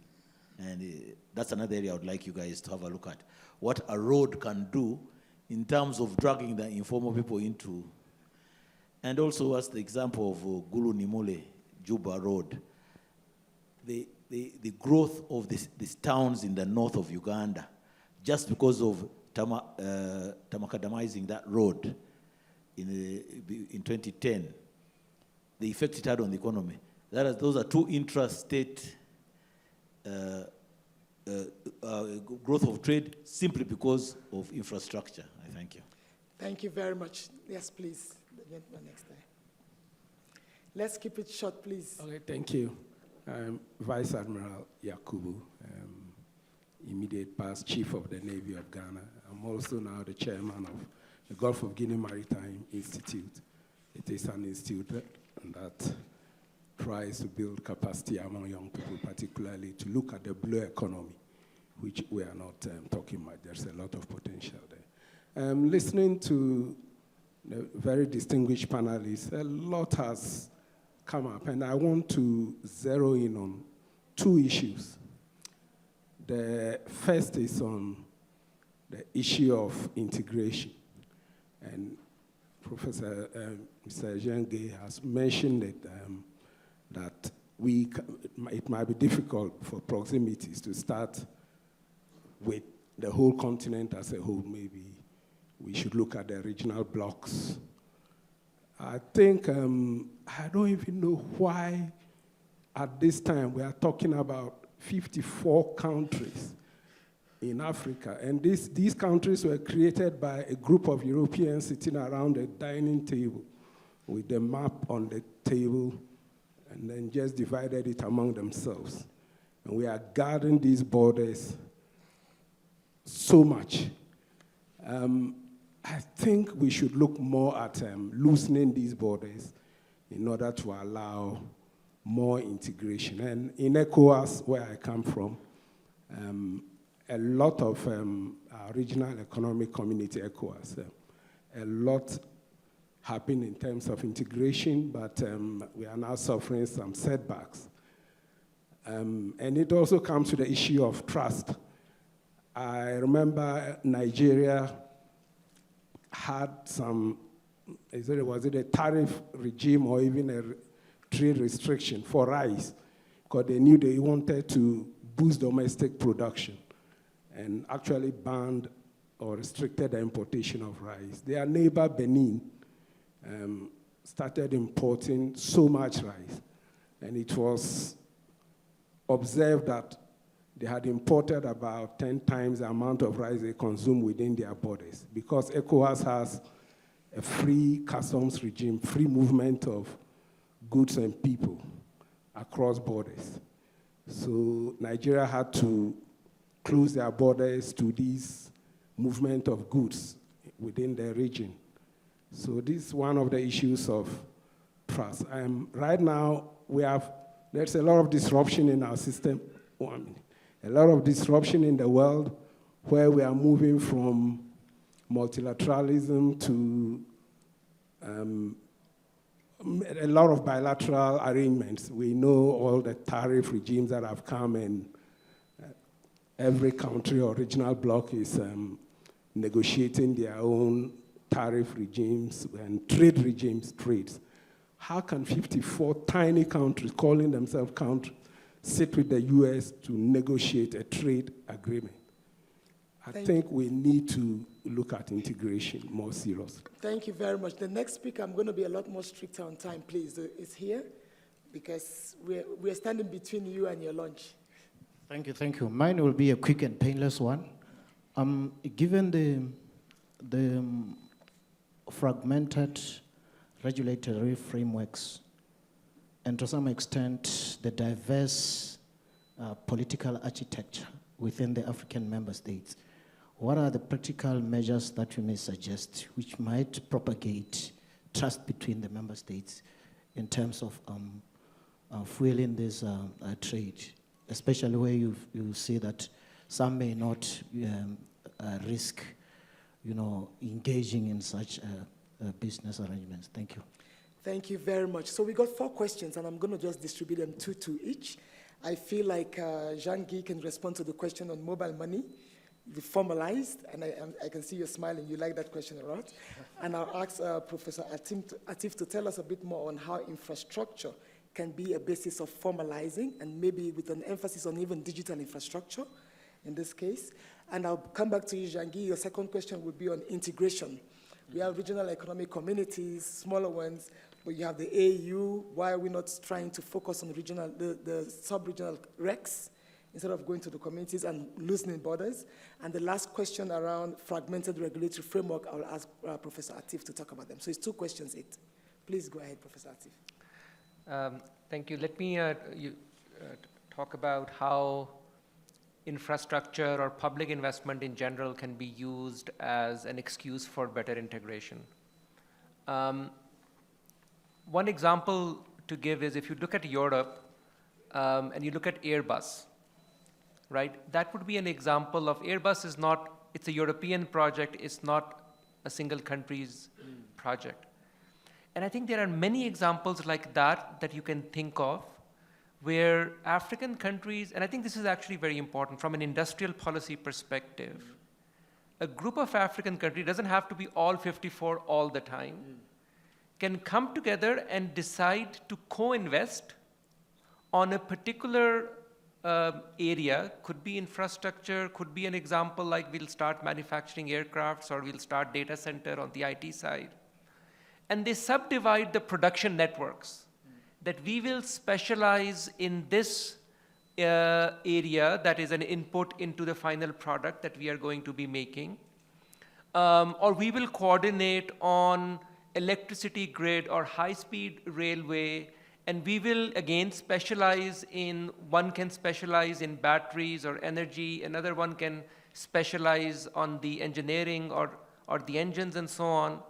And that's another area I would like you guys to have a look at. What a road can do in terms of dragging the informal people into. And also as the example of Gulu Nimule, Juba Road. The growth of these towns in the north of Uganda, just because of macadamizing that road in 2010, the effect it had on the economy. Those are two intra-state growth of trade simply because of infrastructure. I thank you. Thank you very much. Yes, please. The gentleman next time. Let's keep it short, please. Okay, thank you. Vice Admiral Yakubu, immediate past Chief of the Navy of Ghana. I'm also now the chairman of the Gulf of Guinea Maritime Institute. It is an institute that tries to build capacity among young people, particularly to look at the blue economy, which we are not talking about. There's a lot of potential there. Listening to the very distinguished panelists, a lot has come up, and I want to zero in on two issues. The first is on the issue of integration. And Professor Mr. Jenge has mentioned it, that it might be difficult for proximities to start with the whole continent as a whole. Maybe we should look at the regional blocks. I think, I don't even know why at this time we are talking about 54 countries in Africa. And these countries were created by a group of Europeans sitting around a dining table with the map on the table and then just divided it among themselves. And we are guarding these borders so much. I think we should look more at loosening these borders in order to allow more integration. And in ECOWAS, where I come from, a lot of our regional economic community, ECOWAS, a lot happened in terms of integration, but we are now suffering some setbacks. And it also comes to the issue of trust. I remember Nigeria had some, was it a tariff regime or even a trade restriction for rice, because they knew they wanted to boost domestic production and actually banned or restricted the importation of rice. Their neighbor Benin started importing so much rice, and it was observed that they had imported about 10 times the amount of rice they consume within their borders, because ECOWAS has a free customs regime, free movement of goods and people across borders. So Nigeria had to close their borders to this movement of goods within the region. So this is one of the issues of trust. Right now, there's a lot of disruption in our system. A lot of disruption in the world, where we are moving from multilateralism to a lot of bilateral arrangements. We know all the tariff regimes that have come, and every country or regional bloc is negotiating their own tariff regimes and trade regimes, trades. How can 54 tiny countries, calling themselves countries, sit with the US to negotiate a trade agreement? I think we need to look at integration more seriously. Thank you very much. The next speaker, I'm going to be a lot more stricter on time, please, is here, because we're standing between you and your lunch. Thank you, thank you. Mine will be a quick and painless one. Given the fragmented regulatory frameworks, and to some extent, the diverse political architecture within the African member states, what are the practical measures that you may suggest which might propagate trust between the member states in terms of fueling this trade, especially where you see that some may not risk, engaging in such business arrangements? Thank you. Thank you very much. So we got 4 questions, and I'm going to just distribute them 2 each. I feel like Jean-Guy can respond to the question on mobile money, the formalized, and I can see you're smiling. You like that question a lot. And I'll ask Professor Atif to tell us a bit more on how infrastructure can be a basis of formalizing, and maybe with an emphasis on even digital infrastructure in this case. And I'll come back to you, Jean-Guy. Your second question would be on integration. We have regional economic communities, smaller ones, but you have the AU. Why are we not trying to focus on the sub-regional RECs instead of going to the communities and loosening borders? And the last question around fragmented regulatory framework, I'll ask Professor Atif to talk about them. So it's 2 questions, 8. Please go ahead, Professor Atif. Thank you. Let me talk about how infrastructure or public investment in general can be used as an excuse for better integration. One example to give is if you look at Europe and you look at Airbus, right? That would be an example of Airbus is not, it's a European project, it's not a single country's project. And I think there are many examples like that that you can think of where African countries, and I think this is actually very important from an industrial policy perspective, a group of African countries, doesn't have to be all 54 all the time, can come together and decide to co-invest on a particular area, could be infrastructure, could be an example like we'll start manufacturing aircrafts or we'll start data center on the IT side. And they subdivide the production networks that we will specialize in this area that is an input into the final product that we are going to be making. Or we will coordinate on electricity grid or high-speed railway, and we will again specialize in, one can specialize in batteries or energy, another one can specialize on the engineering or the engines and so on.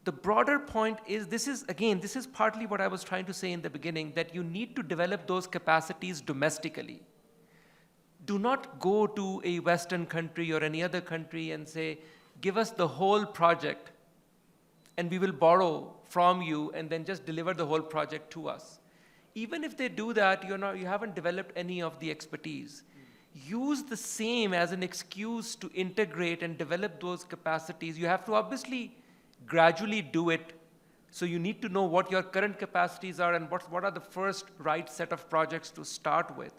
The broader point is, this is partly what I was trying to say in the beginning, that you need to develop those capacities domestically. Do not go to a Western country or any other country and say, give us the whole project and we will borrow from you and then just deliver the whole project to us. Even if they do that, you haven't developed any of the expertise. Use the same as an excuse to integrate and develop those capacities. You have to obviously gradually do it. So you need to know what your current capacities are and what are the first right set of projects to start with.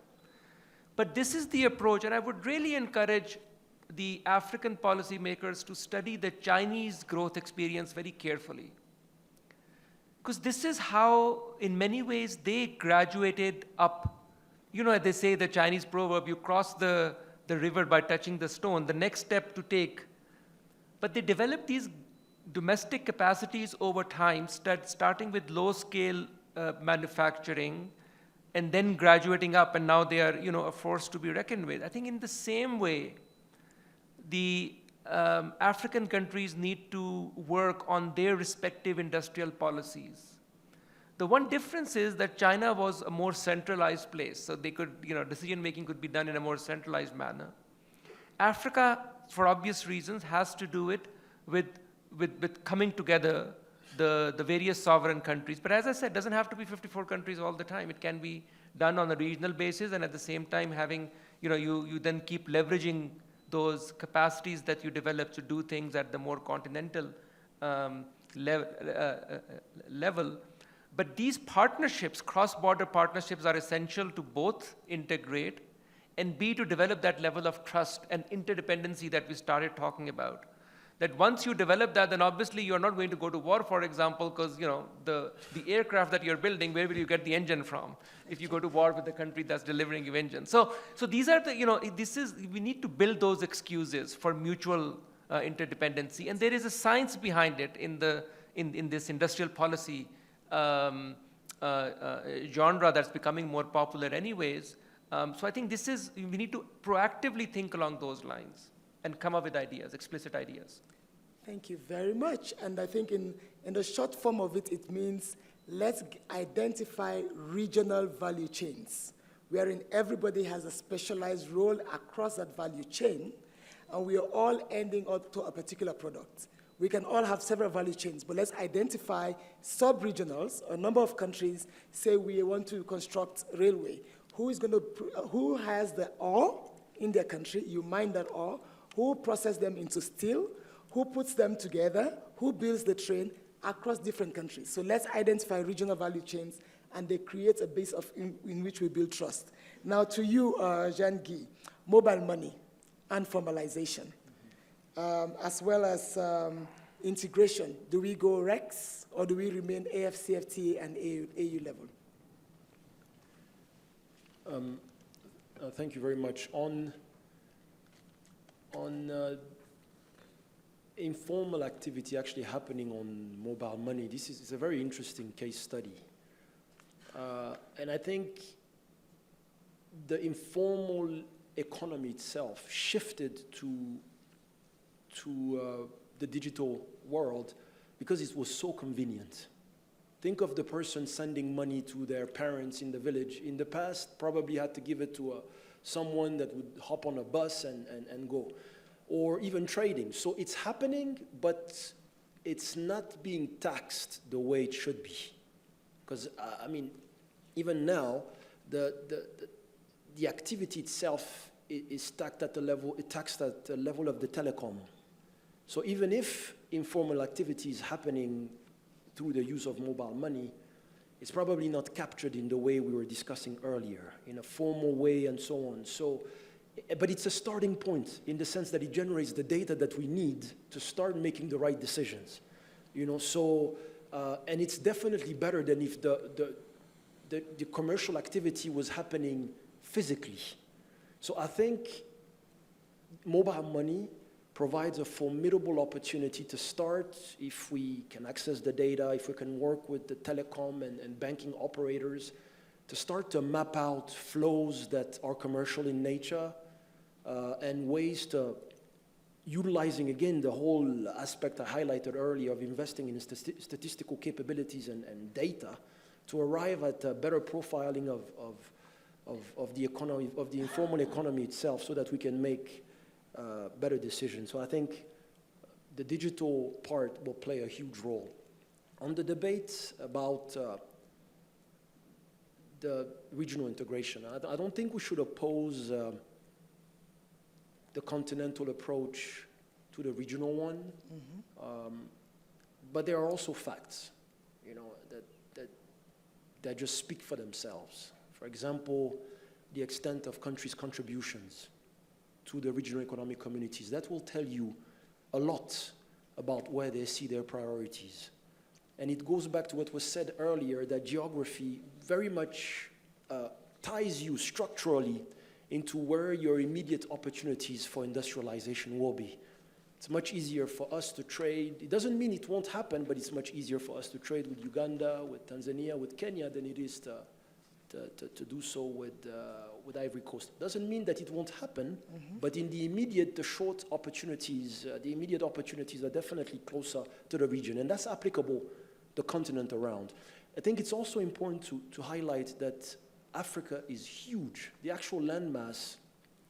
But this is the approach, and I would really encourage the African policymakers to study the Chinese growth experience very carefully. Because this is how, in many ways, they graduated up. You know, they say the Chinese proverb, you cross the river by touching the stone, the next step to take. But they developed these domestic capacities over time, starting with low-scale manufacturing, and then graduating up, and now they are, a force to be reckoned with. I think in the same way, the African countries need to work on their respective industrial policies. The one difference is that China was a more centralized place, so they could, decision-making could be done in a more centralized manner. Africa, for obvious reasons, has to do it with coming together the various sovereign countries. But as I said, it doesn't have to be 54 countries all the time. It can be done on a regional basis, and at the same time having, you then keep leveraging those capacities that you develop to do things at the more continental level. But these partnerships, cross-border partnerships, are essential to both integrate and B, to develop that level of trust and interdependency that we started talking about. That once you develop that, then obviously you're not going to go to war, for example, because the aircraft that you're building, where will you get the engine from if you go to war with the country that's delivering you engines? So these are the, we need to build those excuses for mutual interdependency, and there is a science behind it in this industrial policy genre that's becoming more popular anyways. So I think we need to proactively think along those lines and come up with ideas, explicit ideas. Thank you very much. And I think in the short form of it, it means let's identify regional value chains, wherein everybody has a specialized role across that value chain, and we are all ending up to a particular product. We can all have several value chains, but let's identify sub-regionals. A number of countries say we want to construct railway. Who has the ore in their country? You mine that ore. Who processes them into steel? Who puts them together? Who builds the train across different countries? So let's identify regional value chains, and they create a base in which we build trust. Now to you, Jean-Guy, mobile money and formalization, as well as integration. Do we go REX, or do we remain AFCFTA and AU level? Thank you very much. On informal activity actually happening on mobile money, this is a very interesting case study. And I think the informal economy itself shifted to the digital world because it was so convenient. Think of the person sending money to their parents in the village. In the past, probably had to give it to someone that would hop on a bus and go, or even trading. So it's happening, but it's not being taxed the way it should be. Because, I mean, even now, the activity itself is taxed at the level of the telecom. So even if informal activity is happening through the use of mobile money, it's probably not captured in the way we were discussing earlier, in a formal way and so on. So, but it's a starting point in the sense that it generates the data that we need to start making the right decisions. You know, so, and it's definitely better than if the commercial activity was happening physically. So I think mobile money provides a formidable opportunity to start, if we can access the data, if we can work with the telecom and banking operators, to start to map out flows that are commercial in nature, and ways to utilizing, again, the whole aspect I highlighted earlier of investing in statistical capabilities and data to arrive at a better profiling of the economy, of the informal economy itself, so that we can make better decisions. So I think the digital part will play a huge role. On the debate about the regional integration, I don't think we should oppose the continental approach to the regional one. Mm-hmm. But there are also facts, you know, that just speak for themselves. For example, the extent of countries' contributions to the regional economic communities. That will tell you a lot about where they see their priorities. And it goes back to what was said earlier, that geography very much ties you structurally into where your immediate opportunities for industrialization will be. It's much easier for us to trade. It doesn't mean it won't happen, but it's much easier for us to trade with Uganda, with Tanzania, with Kenya than it is to do so with Ivory Coast. Doesn't mean that it won't happen, mm-hmm. But in the immediate, the short opportunities, the immediate opportunities are definitely closer to the region, and that's applicable the continent around. I think it's also important to highlight that Africa is huge. The actual landmass,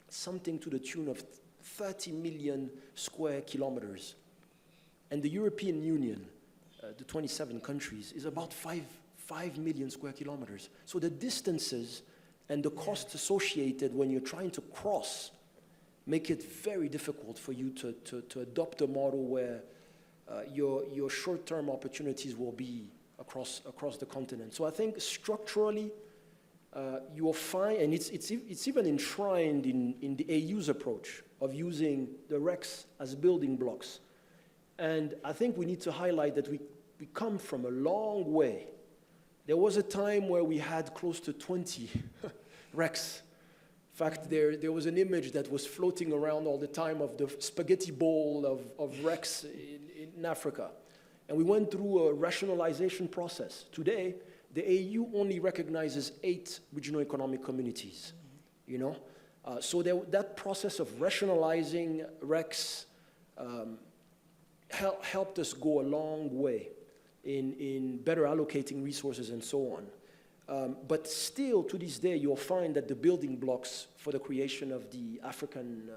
something to the tune of 30 million square kilometers. And the European Union, the 27 countries, is about 5 million square kilometers. So the distances and the costs associated when you're trying to cross make it very difficult for you to adopt a model where your short-term opportunities will be across the continent. So I think structurally, you will find, and it's even enshrined in the AU's approach of using the REX as building blocks. And I think we need to highlight that we come from a long way. There was a time where we had close to 20 REX. In fact, there was an image that was floating around all the time of the spaghetti bowl of REX in Africa. And we went through a rationalization process. Today, the AU only recognizes 8 regional economic communities. you know? So that process of rationalizing RECs helped us go a long way in better allocating resources and so on. But still, to this day, you'll find that the building blocks for the creation of the African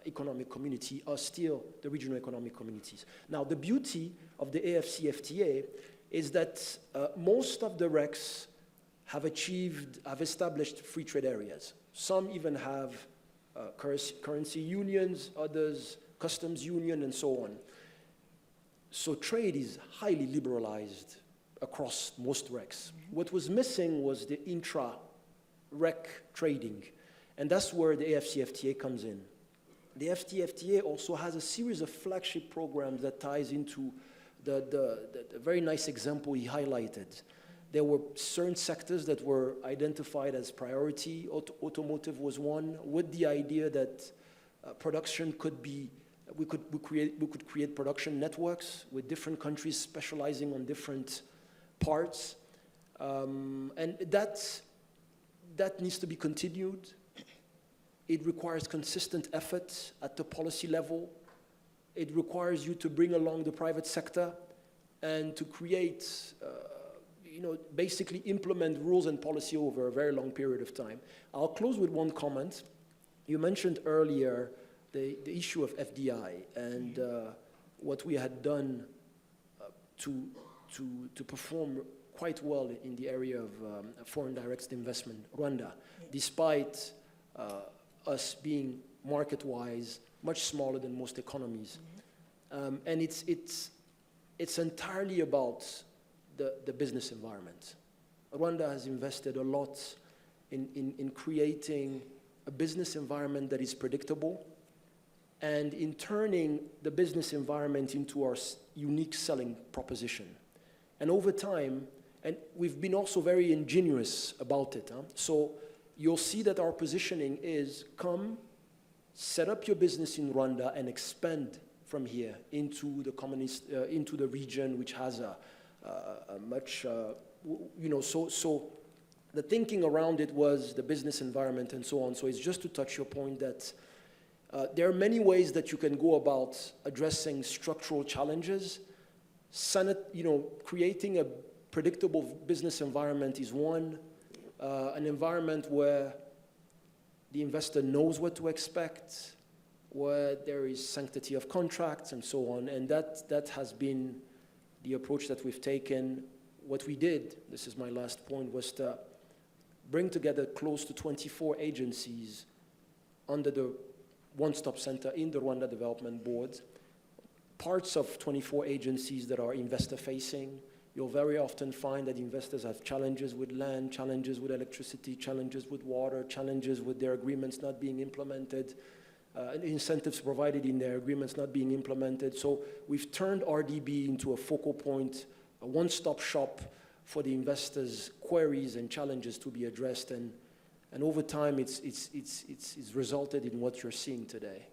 economic community are still the regional economic communities. Now, the beauty of the AFCFTA is that most of the RECs have established free trade areas. Some even have currency unions, others customs union, and so on. So trade is highly liberalized across most RECs. What was missing was the intra-REC trading, and that's where the AFCFTA comes in. The FTA also has a series of flagship programs that ties into the very nice example he highlighted. There were certain sectors that were identified as priority. Automotive was one, with the idea that production could be, we could create production networks with different countries specializing on different parts. And that needs to be continued. It requires consistent effort at the policy level. It requires you to bring along the private sector and to create, basically implement rules and policy over a very long period of time. I'll close with one comment. You mentioned earlier the issue of FDI and what we had done to perform quite well in the area of foreign direct investment, Rwanda, despite us being market-wise much smaller than most economies. And it's entirely about the business environment. Rwanda has invested a lot in creating a business environment that is predictable and in turning the business environment into our unique selling proposition. And over time, and we've been also very ingenious about it. So you'll see that our positioning is come, set up your business in Rwanda and expand from here into the region, which has a much, so the thinking around it was the business environment and so on. So it's just to touch your point that there are many ways that you can go about addressing structural challenges. Creating a predictable business environment is one. An environment where the investor knows what to expect, where there is sanctity of contracts and so on, and that has been the approach that we've taken. What we did, this is my last point, was to bring together close to 24 agencies under the one-stop center in the Rwanda Development Board, parts of 24 agencies that are investor-facing. You'll very often find that investors have challenges with land, challenges with electricity, challenges with water, challenges with their agreements not being implemented, incentives provided in their agreements not being implemented. So we've turned RDB into a focal point, a one-stop shop for the investors' queries and challenges to be addressed. And over time, it's resulted in what you're seeing today.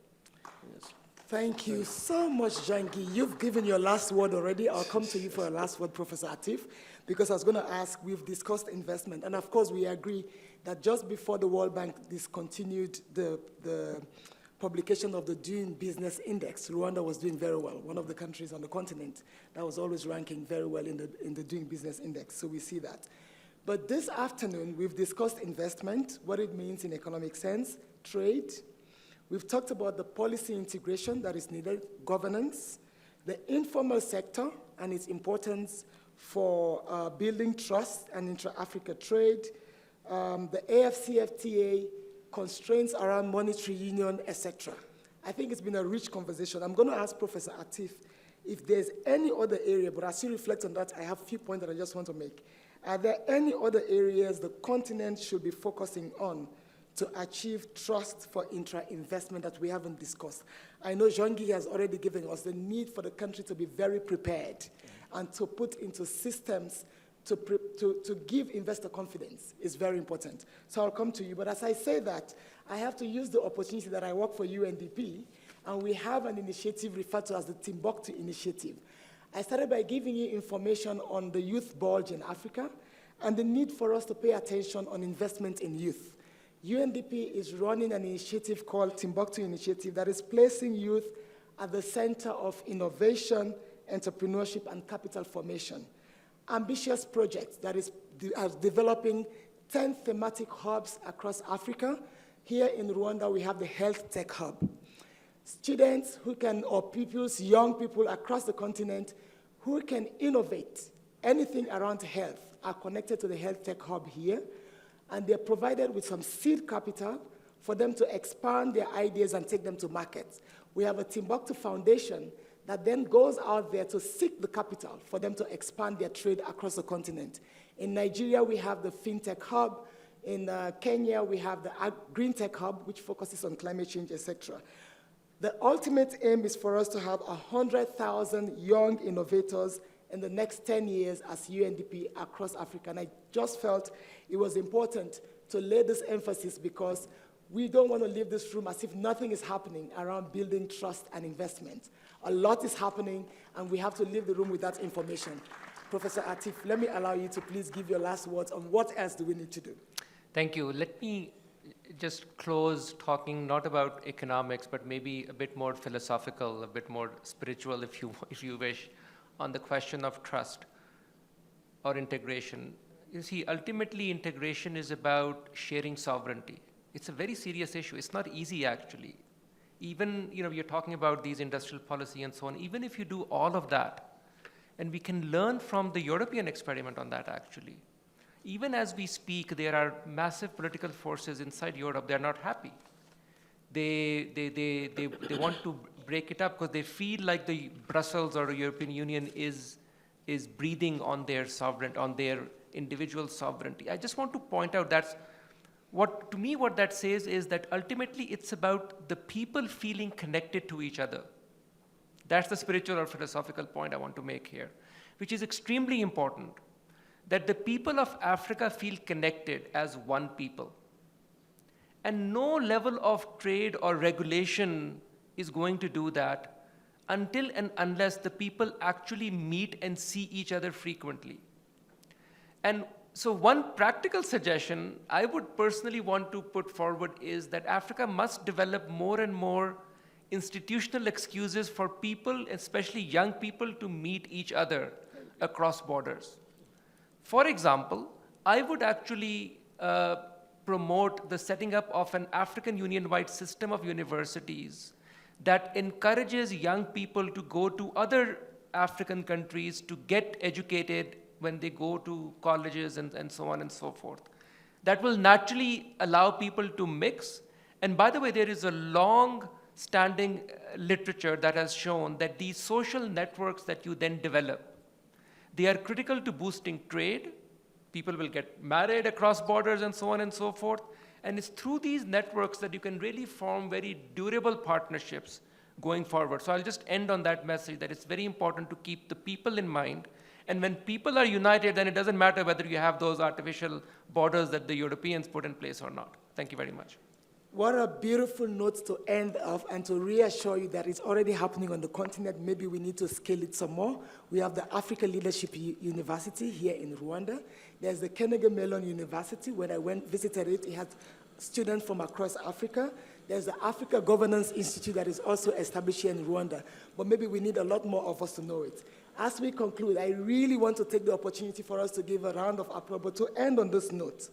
Yes. Thank you so much, Jean-Guy. You've given your last word already. I'll come to you for a last word, Professor Atif, because I was going to ask, we've discussed investment, and of course we agree that just before the World Bank discontinued the publication of the Doing Business Index, Rwanda was doing very well, one of the countries on the continent that was always ranking very well in the Doing Business Index, so we see that. But this afternoon, we've discussed investment, what it means in economic sense, trade. We've talked about the policy integration that is needed, governance, the informal sector and its importance for building trust and intra-Africa trade, the AFCFTA constraints around monetary union, etc. I think it's been a rich conversation. I'm going to ask Professor Atif if there's any other area, but as you reflect on that, I have a few points that I just want to make. Are there any other areas the continent should be focusing on to achieve trust for intra-investment that we haven't discussed? I know Jean-Guy has already given us the need for the country to be very prepared and to put into systems to give investor confidence is very important. So I'll come to you, but as I say that, I have to use the opportunity that I work for UNDP, and we have an initiative referred to as the Timbuktu Initiative. I started by giving you information on the youth bulge in Africa and the need for us to pay attention on investment in youth. UNDP is running an initiative called Timbuktu Initiative that is placing youth at the center of innovation, entrepreneurship, and capital formation. Ambitious projects that is developing 10 thematic hubs across Africa. Here in Rwanda, we have the Health Tech Hub. Students who can, or pupils, young people across the continent who can innovate anything around health are connected to the Health Tech Hub here, and they're provided with some seed capital for them to expand their ideas and take them to markets. We have a Timbuktu Foundation that then goes out there to seek the capital for them to expand their trade across the continent. In Nigeria, we have the FinTech Hub. In Kenya, we have the Green Tech Hub, which focuses on climate change, etc. The ultimate aim is for us to have 100,000 young innovators in the next 10 years as UNDP across Africa. And I just felt it was important to lay this emphasis because we don't want to leave this room as if nothing is happening around building trust and investment. A lot is happening, and we have to leave the room with that information. Professor Atif, let me allow you to please give your last words on what else do we need to do. Thank you. Let me just close talking not about economics, but maybe a bit more philosophical, a bit more spiritual, if you wish, on the question of trust or integration. You see, ultimately, integration is about sharing sovereignty. It's a very serious issue. It's not easy, actually. Even, you're talking about these industrial policy and so on. Even if you do all of that, and we can learn from the European experiment on that, actually. Even as we speak, there are massive political forces inside Europe. They're not happy. They want to break it up because they feel like the Brussels or the European Union is breathing on their on their individual sovereignty. I just want to point out to me what that says is that ultimately it's about the people feeling connected to each other. That's the spiritual or philosophical point I want to make here, which is extremely important, that the people of Africa feel connected as one people. And no level of trade or regulation is going to do that until and unless the people actually meet and see each other frequently. And so one practical suggestion I would personally want to put forward is that Africa must develop more and more institutional excuses for people, especially young people, to meet each other across borders. For example, I would actually promote the setting up of an African Union-wide system of universities that encourages young people to go to other African countries to get educated when they go to colleges and so on and so forth. That will naturally allow people to mix. And by the way, there is a long-standing literature that has shown that these social networks that you then develop, they are critical to boosting trade. People will get married across borders and so on and so forth. And it's through these networks that you can really form very durable partnerships going forward. So I'll just end on that message that it's very important to keep the people in mind. And when people are united, then it doesn't matter whether you have those artificial borders that the Europeans put in place or not. Thank you very much. What a beautiful note to end off and to reassure you that it's already happening on the continent. Maybe we need to scale it some more. We have the Africa Leadership University here in Rwanda. There's the Carnegie Mellon University. When I visited it, it had students from across Africa. There's the Africa Governance Institute that is also established here in Rwanda. But maybe we need a lot more of us to know it. As we conclude, I really want to take the opportunity for us to give a round of applause, but to end on this note.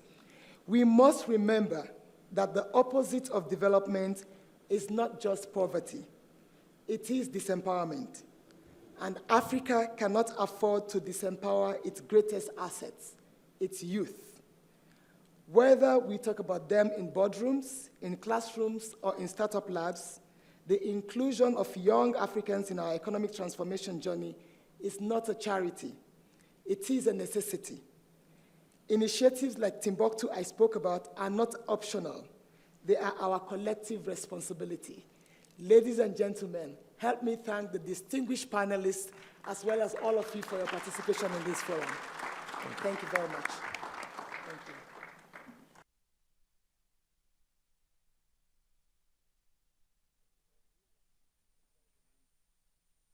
We must remember that the opposite of development is not just poverty. It is disempowerment. And Africa cannot afford to disempower its greatest assets, its youth. Whether we talk about them in boardrooms, in classrooms, or in startup labs, the inclusion of young Africans in our economic transformation journey is not a charity. It is a necessity. Initiatives like Timbuktu I spoke about are not optional. They are our collective responsibility. Ladies and gentlemen, help me thank the distinguished panelists as well as all of you for your participation in this forum. Thank you very much.